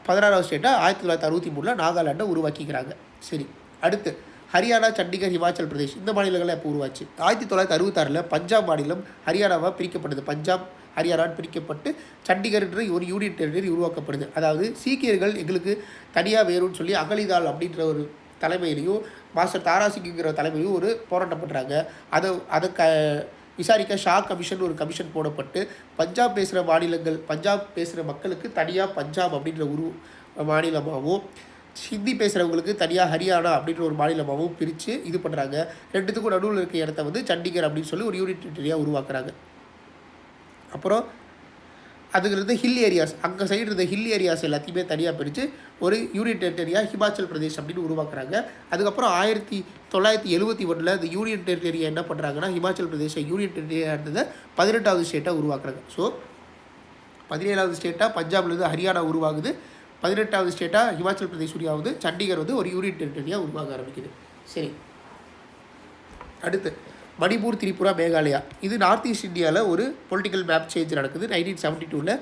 16வது ஸ்டேட்டாக 1963 நாகாலாண்டை உருவாக்கிக்கிறாங்க. சரி, அடுத்து ஹரியானா, சண்டிகர், ஹிமாச்சல் பிரதேஷ் இந்த மாநிலங்கள் எப்போ உருவாச்சு? 1966 பஞ்சாப் மாநிலம் ஹரியானாவாக பிரிக்கப்படுது. பஞ்சாப் ஹரியானான்னு பிரிக்கப்பட்டு சண்டிகர்ன்ற ஒரு யூனியன் டெரிட்டரி உருவாக்கப்படுது. அதாவது சீக்கியர்கள் எங்களுக்கு தனியாக வேறும்னு சொல்லி அகலிதால் அப்படின்ற ஒரு தலைமையிலையும் மாஸ்டர் தாராசிங்கிற தலைமையிலையும் ஒரு போராட்டம் பண்ணுறாங்க. அதை விசாரிக்க ஷா கமிஷன் ஒரு கமிஷன் போடப்பட்டு பஞ்சாப் பேசுகிற மாநிலங்கள், பஞ்சாப் பேசுகிற மக்களுக்கு தனியாக பஞ்சாப் அப்படின்ற ஒரு மாநிலமாகவும், ஹிந்தி பேசுகிறவங்களுக்கு தனியாக ஹரியானா அப்படின்ற ஒரு மாநிலமாகவும் பிரித்து இது பண்ணுறாங்க. ரெண்டுத்துக்கும் நடுவில் இருக்க இடத்த வந்து சண்டிகர் அப்படின்னு சொல்லி ஒரு யூனிட் டெரிட்டரியாக உருவாக்குறாங்க. அப்புறம் அதுக்கு ஹில் ஏரியாஸ், அங்கே சைடு இருந்த ஹில் ஏரியாஸ் எல்லாத்தையுமே தனியாக பிரித்து ஒரு யூனியன் டெரிட்டரியாக ஹிமாச்சல் பிரதேஷ் அப்படின்னு உருவாக்குறாங்க. அதுக்கப்புறம் 1971 இந்த யூனியன் டெரிட்டரியை என்ன பண்ணுறாங்கன்னா, ஹிமாச்சல் பிரதேஷை யூனியன் டெரிட்டரியாக இருந்ததை 18வது ஸ்டேட்டாக உருவாக்குறாங்க. ஸோ 17வது ஸ்டேட்டாக பஞ்சாப்லேருந்து ஹரியானா உருவாகுது, 18வது ஸ்டேட்டாக ஹிமாச்சல் பிரதேஷ் உருவாகுது, சண்டிகர் வந்து ஒரு யூனியன் டெரிட்டரியாக உருவாக ஆரம்பிக்குது. சரி, அடுத்து மணிப்பூர், திரிபுரா, மேகாலயா. இது நார்த் ஈஸ்ட் இந்தியாவில் ஒரு பொலிட்டிக்கல் மேப் சேஞ்ச் நடக்குது. 1972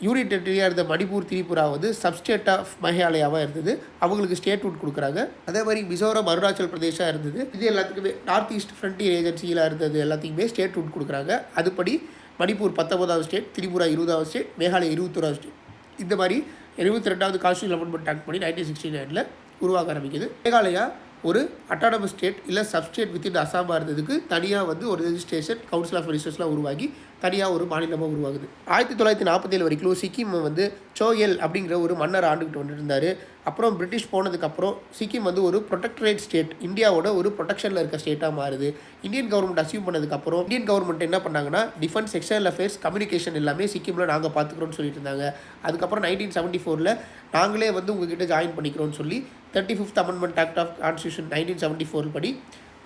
யூனியன் டெரிட்டரியாக இருந்த மணிப்பூர், திரிபுரா வந்து சப்ஸ்டேட் ஆஃப் மேகாலயாவாக இருந்தது. அவங்களுக்கு ஸ்டேட்ஹுட் கொடுக்குறாங்க. அதே மாதிரி மிசோரம், அருணாச்சல் பிரதேஷாக இருந்தது. இது எல்லாத்துக்குமே நார்த் ஈஸ்ட் ஃப்ரண்டியர் ஏஜென்சியில் இருந்தது எல்லாத்துக்குமே ஸ்டேட்ஹுட் கொடுக்குறாங்க. அதுபடி மணிப்பூர் 19வது ஸ்டேட், திரிபுரா 20வது ஸ்டேட், மேகாலயா 21வது ஸ்டேட். இந்த மாதிரி 72வது கான்ஸ்டியூஷன் அமெண்ட்மெண்ட் ஆக்ட் பண்ணி 1969 உருவாக ஆரம்பிக்குது. மேகாலயா ஒரு அட்டானமஸ் ஸ்டேட் இல்லை சப்ஸ்டேட் வித்தின் அசாமாக இருந்ததுக்கு தனியாக வந்து ஒரு ரெஜிஸ்ட்ரேஷன் கவுன்சில் ஆஃப் மினிஸ்டர்ஸ்லாம் உருவாகி தனியாக ஒரு மாநிலமாக உருவாகுது. 1947 வரைக்கும் சிக்கிம் வந்து சோயல் அப்படிங்கிற ஒரு மன்னர் ஆண்டுகிட்டு வந்துட்டு இருந்தார். அப்புறம் பிரிட்டிஷ் போனதுக்கப்புறம் சிக்கிம் வந்து ஒரு ப்ரொடெக்டரேட் ஸ்டேட், இந்தியாவோட ஒரு ப்ரொடெக்ஷனில் இருக்க ஸ்டேட்டாக மாறுது. இந்தியன் கவர்மெண்ட் அசீவ் பண்ணதுக்கப்புறம் இந்தியன் கவர்மெண்ட் என்ன பண்ணாங்கன்னா, டிஃபென்ஸ், எக்ஸ்டர்னல் அஃபேர்ஸ், கம்யூனிகேஷன் எல்லாமே சிக்கிமில் நாங்கள் பார்த்துக்கிறோன்னு சொல்லிட்டு இருந்தாங்க. அதுக்கப்புறம் 1974 நாங்களே வந்து உங்ககிட்ட ஜாயின் பண்ணிக்கிறோன்னு சொல்லி 35th amendment act of constitution 1974 படி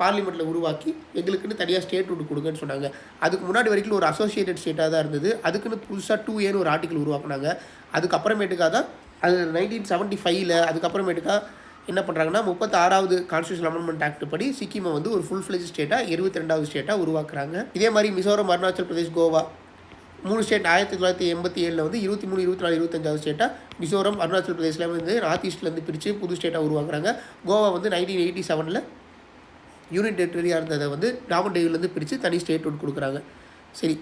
பார்லிமெண்ட்டில் உருவாக்கி எங்களுக்குன்னு தனியாக ஸ்டேட்ஹுட் கொடுங்கன்னு சொன்னாங்க. அதுக்கு முன்னாடி வரைக்கும் ஒரு அசோசியேட்டட் ஸ்டேட்டாக தான் இருந்தது. அதுக்குன்னு புதுசாக 2A ஒரு ஆர்டிக்கல் உருவாக்குனாங்க. அதுக்கப்புறமேட்டுக்காக தான் அது 1975 அதுக்கப்புறமேட்டுக்கா என்ன பண்ணுறாங்கன்னா, 36வது கான்ஸ்டியூஷன் அமெண்ட்மெண்ட் ஆக்ட் படி சிக்கிமை வந்து ஒரு ஃபுல் ஃப்ளெஜ் ஸ்டேட்டாக 22வது ஸ்டேட்டாக உருவாக்குறாங்க. இதே மாதிரி மிசோரம், அருணாச்சல் பிரதேஷ், கோவா 3 ஸ்டேட் 1987 வந்து 23, 24, 25வது ஸ்டேட்டாக மிசோரம், அருணாச்சல் பிரதேசில் வந்து நார்த் ஈஸ்ட்லேருந்து பிரித்து புது ஸ்டேட்டாக உருவாக்குறாங்க. கோவா வந்து 1987 யூனியன் டெரிட்டரியாக இருந்ததை வந்து டாமன்டேவிலேருந்து பிரித்து தனி ஸ்டேட்ஹுட் கொடுக்குறாங்க. சரி,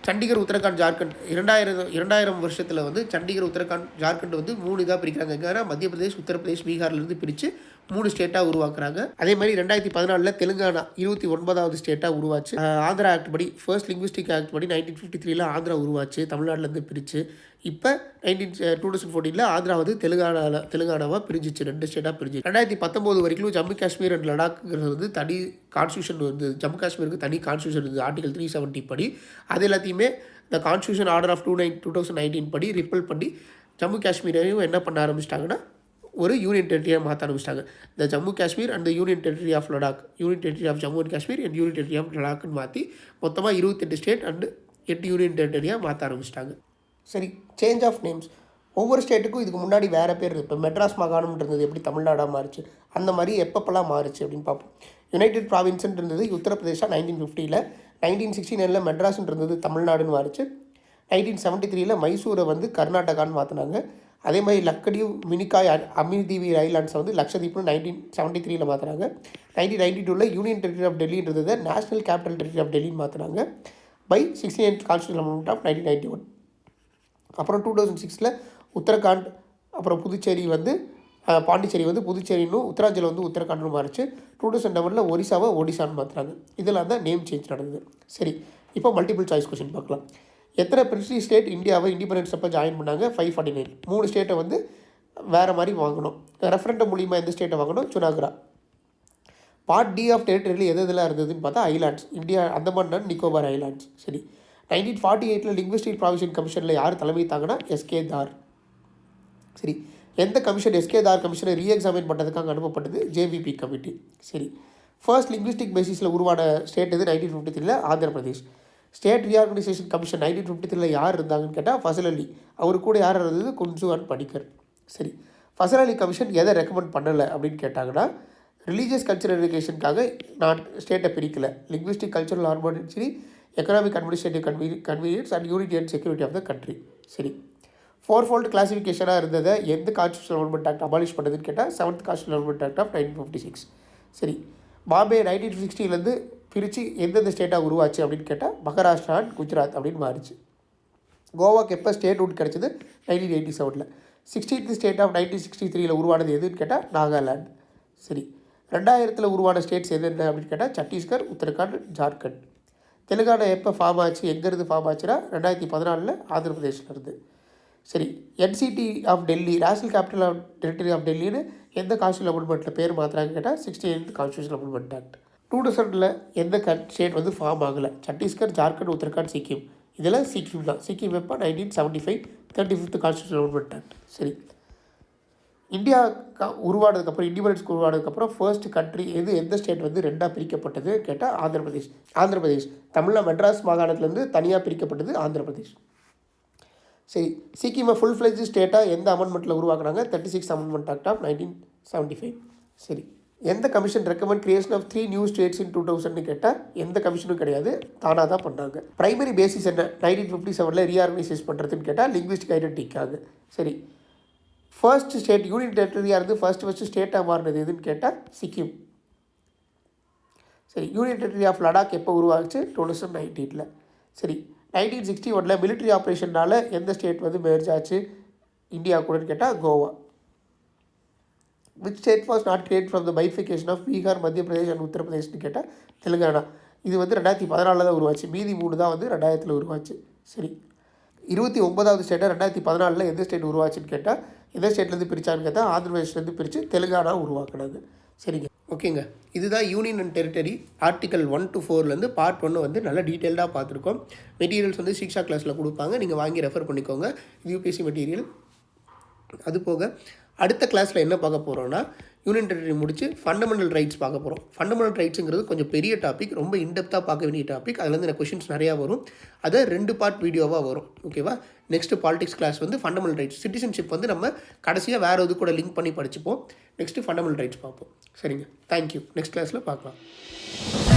சண்டிகர், உத்தரகாண்ட், ஜார்க்கண்ட் 2000 வருஷத்தில் வந்து சண்டிகர், உத்தரகாண்ட், ஜார்க்கண்ட் வந்து 3 இதாக பிரிக்கிறாங்க. எங்கன்னா மத்திய பிரதேஷ், உத்தரப்பிரதேஷ், பீகார்லேருந்து பிரித்து 3 ஸ்டேட்டாக உருவாக்குறாங்க. அதே மாதிரி 2014 தெலுங்கானா 29வது ஸ்டேட்டாக உருவாச்சு. ஆந்திரா ஆக்ட் படி, ஃபர்ஸ்ட் லிங்குவிஸ்டிக் ஆக்ட் படி 1953 ஆந்திரா உருவாச்சு, தமிழ்நாட்டிலேருந்து பிரித்து. இப்போ 2014 ஆந்திரா வந்து தெலுங்கானாவாக பிரிஞ்சிச்சு, 2 ஸ்டேட்டாக பிரிஞ்சு. 2019 வரைக்கும் ஜம்மு காஷ்மீர் அண்ட் லடாக்ங்கிறது வந்து தனி கான்ஸ்டியூஷன் வந்து, ஜம்மு காஷ்மீருக்கு தனி கான்ஸ்டியூஷன் இருக்குது ஆர்டிகல் 370 படி. அது எல்லாத்தையுமே இந்த கான்ஸ்டியூஷன் ஆர்டர் ஆஃப் 2019 படி ரிப்பல் பண்ணி ஜம்மு காஷ்மீரையும் என்ன பண்ண ஆரம்பிச்சிட்டாங்கன்னா, ஒரு யூனியன் டெரிட்டரியாக மாற்ற ஆரம்பிச்சிட்டாங்க. இந்த Jammu Kashmir and union territory of Ladakh, union territory of Jammu and Kashmir and union territory of லடாக்னு மாற்றி மொத்தமாக 28 ஸ்டேட் அண்ட் 8 யூனியன் டெரிட்டரியாக மாற்ற ஆரம்பிச்சிட்டாங்க. சரி, சேஞ்ச் ஆஃப் நேம்ஸ். ஒவ்வொரு ஸ்டேட்டுக்கும் இதுக்கு முன்னாடி வேறு பேர் இருக்குது. இப்போ மெட்ராஸ் மாகாணம்னு இருந்தது எப்படி தமிழ்நாடாக மாறிச்சு, அந்த மாதிரி எப்பப்பெல்லாம் மாறிச்சு அப்படின்னு பார்ப்போம். யுனைடெட் ப்ராவின்ஸ்ன்னு இருந்தது உத்தரப்பிரதேஷா 1950. 1969 மெட்ராஸ்ன்னு இருந்தது தமிழ்நாடுன்னு மாறிச்சு. 1973 மைசூரை வந்து கர்நாடகான்னு மாற்றினாங்க. அதே மாதிரி லக்கடிவ், மினிகாய், அமிர்தீவி ஐலாண்ட்ஸை வந்து லக்ஷதீப்னு 1973 மாற்றினாங்க. 1992 யூனியன் டெரிட்டரி ஆஃப் டெல்லின்றதை நேஷனல் கேபிட்டல் டெரிட்டரி ஆஃப் டெல்லின்னு மாற்றினாங்க by 69th constitution amendment of 1991. அப்புறம் 2006 உத்தரகாண்ட், அப்புறம் புதுச்சேரி வந்து பாண்டிச்சேரி வந்து புதுச்சேரின்னு, உத்தராஞ்சல் வந்து உத்தரகாண்ட்னு மாறிச்சு. 2007 ஒரிசாவை ஒடிசான்னு மாற்றுறாங்க. இதெல்லாம் தான் நேம் சேஞ்ச் நடந்தது. சரி, இப்போ மல்டிபிள் சாய்ஸ் கொஸ்டின் பார்க்கலாம். எத்தனை பிரின்ஸ்லி ஸ்டேட் இந்தியாவை இண்டிபெண்டன்ஸ் அப்போ ஜாயின் பண்ணாங்க? 549. 3 ஸ்டேட்டை வந்து வேறு மாதிரி வாங்கணும். ரெஃபரண்டம் மூலிமா எந்த ஸ்டேட்டை வாங்கணும்? சுனாகரா. பார்ட் டி ஆஃப் டெரிட்டரியில் எதெல்லாம் இருந்ததுன்னு பார்த்தா islands, India, Andaman and Nicobar islands. சரி, 1948 லிங்குவிஸ்டிக் ப்ராவிஷன் கமிஷனில் யார் தலைமை தாங்கன்னா எஸ்கே தார். சரி, எந்த கமிஷன் எஸ்கே தார் கமிஷனை ரீஎக்ஸாமின் பண்ணுறதுக்காக அனுப்பப்பட்டது? JVP committee. சரி, ஃபர்ஸ்ட் லிங்குவிஸ்டிக் பேசிஸில் உருவான ஸ்டேட் இது 1953 Andhra Pradesh. State reorganisation commission 1953 யார் இருந்தாங்கன்னு கேட்டால் ஃபசல் அலி. அவர் கூட யார் இருந்தது? குன்சு அண்ட் படிக்கர். சரி, ஃபசல் அலி கமிஷன் எதை ரெக்கமெண்ட் பண்ணலை அப்படின்னு கேட்டாங்கன்னா, ரிலீஜியஸ் கல்ச்சரல் எஜுகேஷனுக்காக நான் ஸ்டேட்டை பிரிக்கலை, லிங்குவிஸ்டிக் கல்ச்சரல் ஹார்மோனியன்சி, economic administrative convenience and unity and security of the country. சரி, 4-fold கிளாசிஃபிகேஷனாக இருந்ததை எந்த கான்ஸ்டியூஷன் அமெண்ட்மெண்ட் ஆக்ட் அபாலிஷ் பண்ணுறதுன்னு கேட்டால் 7th constitution amendment act of 1956. சரி, பாம்பே 1960 பிரித்து எந்தெந்த ஸ்டேட்டாக உருவாச்சு அப்படின்னு கேட்டால் மகாராஷ்டிரா அண்ட் குஜராத் அப்படின்னு மாறிச்சு. கோவாக்கு எப்போ ஸ்டேட்ஹுட் கிடச்சிது? 1987. 16th ஸ்டேட் ஆஃப் 1963 உருவானது எதுன்னு கேட்டால் நாகாலாந்து. சரி, 2000 உருவான ஸ்டேட்ஸ் எதுன்னு அப்படின்னு கேட்டால் சத்தீஸ்கர், உத்தரகாண்ட், ஜார்க்கண்ட். தெலுங்கானா எப்போ ஃபார்ம் ஆச்சு, எங்கேருந்து ஃபார்ம் ஆச்சுன்னா 2014 ஆந்திர பிரதேஷ்லேருந்து. சரி, NCT of Delhi, national capital of territory of டெல்லின்னு எந்த கான்ஸ்டியூஷன் அமெண்ட்மெண்ட்டில் பேர் மாற்றுறாங்க கேட்டால் 69th கான்ஸ்டியூஷன் அமெண்ட்மெண்ட் ஆக்ட். 2000 எந்த ஸ்டேட் ஸ்டார்ட் ஆகலை? சத்தீஸ்கர், ஜார்க்கண்ட், உத்தரகாண்ட், சிக்கிம். இதில் சிக்கிம் தான். சிக்கிம் எப்போ? 1975 35th கான்ஸ்டியூஷன் அமெண்ட்மெண்ட் ஆக்ட். சரி, இந்தியா உருவானதுக்கப்புறம், இண்டிபெண்டன்ஸ்க்கு உருவானதுக்கப்புறம் ஃபர்ஸ்ட் கண்ட்ரி எந்த ஸ்டேட் ரெண்டாக பிரிக்கப்பட்டது கேட்டால் ஆந்திர பிரதேஷ். தமிழில் மெட்ராஸ் மாகாணத்துலேருந்து தனியாக பிரிக்கப்பட்டது ஆந்திர பிரதேஷ். சரி, சிக்கிமை ஃபுல் ஃப்ளெஜ் ஸ்டேட்டாக எந்த அமெண்ட்மெண்ட்டில் உருவாக்குனாங்க? 36th amendment act of 1975. சரி, எந்த commission recommend creation of 3 new states in 2000 கேட்டால் எந்த கமிஷனும் கிடையாது, தானாக தான் பண்ணாங்க. பிரைமரி பேசிஸ் என்ன? 1957 ரீஆர்கனைசேஷன் பண்ணுறதுன்னு கேட்டால் லிங்குவிஸ்டிக் ஐடென்டிட்டிக்காக. சரி, ஃபர்ஸ்ட் ஸ்டேட் யூனியன் டெரிட்டரியாக இருந்து ஃபர்ஸ்ட் ஸ்டேட்டாக மாறினது எதுன்னு கேட்டால் சிக்கிம். சரி, யூனியன் டெரிட்டரி ஆஃப் லடாக் எப்போ உருவாச்சு? 2019. சரி, 1961 மிலிட்ரி ஆப்ரேஷனால் எந்த ஸ்டேட் மெர்ஜ் ஆச்சு இந்தியா கூடன்னு கேட்டால் Goa. Which state was not create from the bifurcation of Bihar, Madhya Pradesh and உத்தரப்பிரதேஷ்னு கேட்டால் தெலுங்கானா. இது 2014 தான் உருவாச்சு. மீதி 3 தான் 2000 உருவாச்சு. சரி, 29வது ஸ்டேட்டாக 2014 எந்த ஸ்டேட் உருவாச்சுன்னு கேட்டால் எந்த ஸ்டேட்லேருந்து பிரித்தான்னு கேட்டால் ஆந்திர பிரதேஷ்லேருந்து பிரித்து தெலுங்கானா உருவாக்குனாங்க. சரிங்க, ஓகேங்க. இதுதான் union and territory article 1 to 4 part 1 நல்லா டீட்டெயில்டாக பார்த்துருக்கோம். மெட்டீரியல்ஸ் சிக்ஷா கிளாஸில் கொடுப்பாங்க, நீங்கள் வாங்கி ரெஃபர் பண்ணிக்கோங்க. இது யூபிஎஸ்சி மெட்டீரியல். அது போக அடுத்த கிளாஸில் என்ன பார்க்க போகிறோன்னா, யூனியன் டெரிட்டரி முடிச்சு ஃபண்டமெண்டல் ரைட்ஸ் பார்க்க போகிறோம். ஃபண்டமெண்டல் ரைட்ஸுங்கிறது கொஞ்சம் பெரிய டாபிக், ரொம்ப இன்டெப்த்தாக பார்க்க வேண்டிய டாபிக். அதுலேருந்து எனக்கு கொஷின்ஸ் நிறையா வரும். அதை 2 பார்ட் வீடியோவாக வரும். ஓகேவா? Next politics class fundamental rights. Citizenship நம்ம கடைசியாக வேறு இது கூட லிங்க் பண்ணி படிச்சுப்போம். நெக்ஸ்ட்டு ஃபண்டமெண்டல் ரைட்ஸ் பார்ப்போம். சரிங்க, தேங்க்யூ. நெக்ஸ்ட் கிளாஸில் பார்க்கலாம்.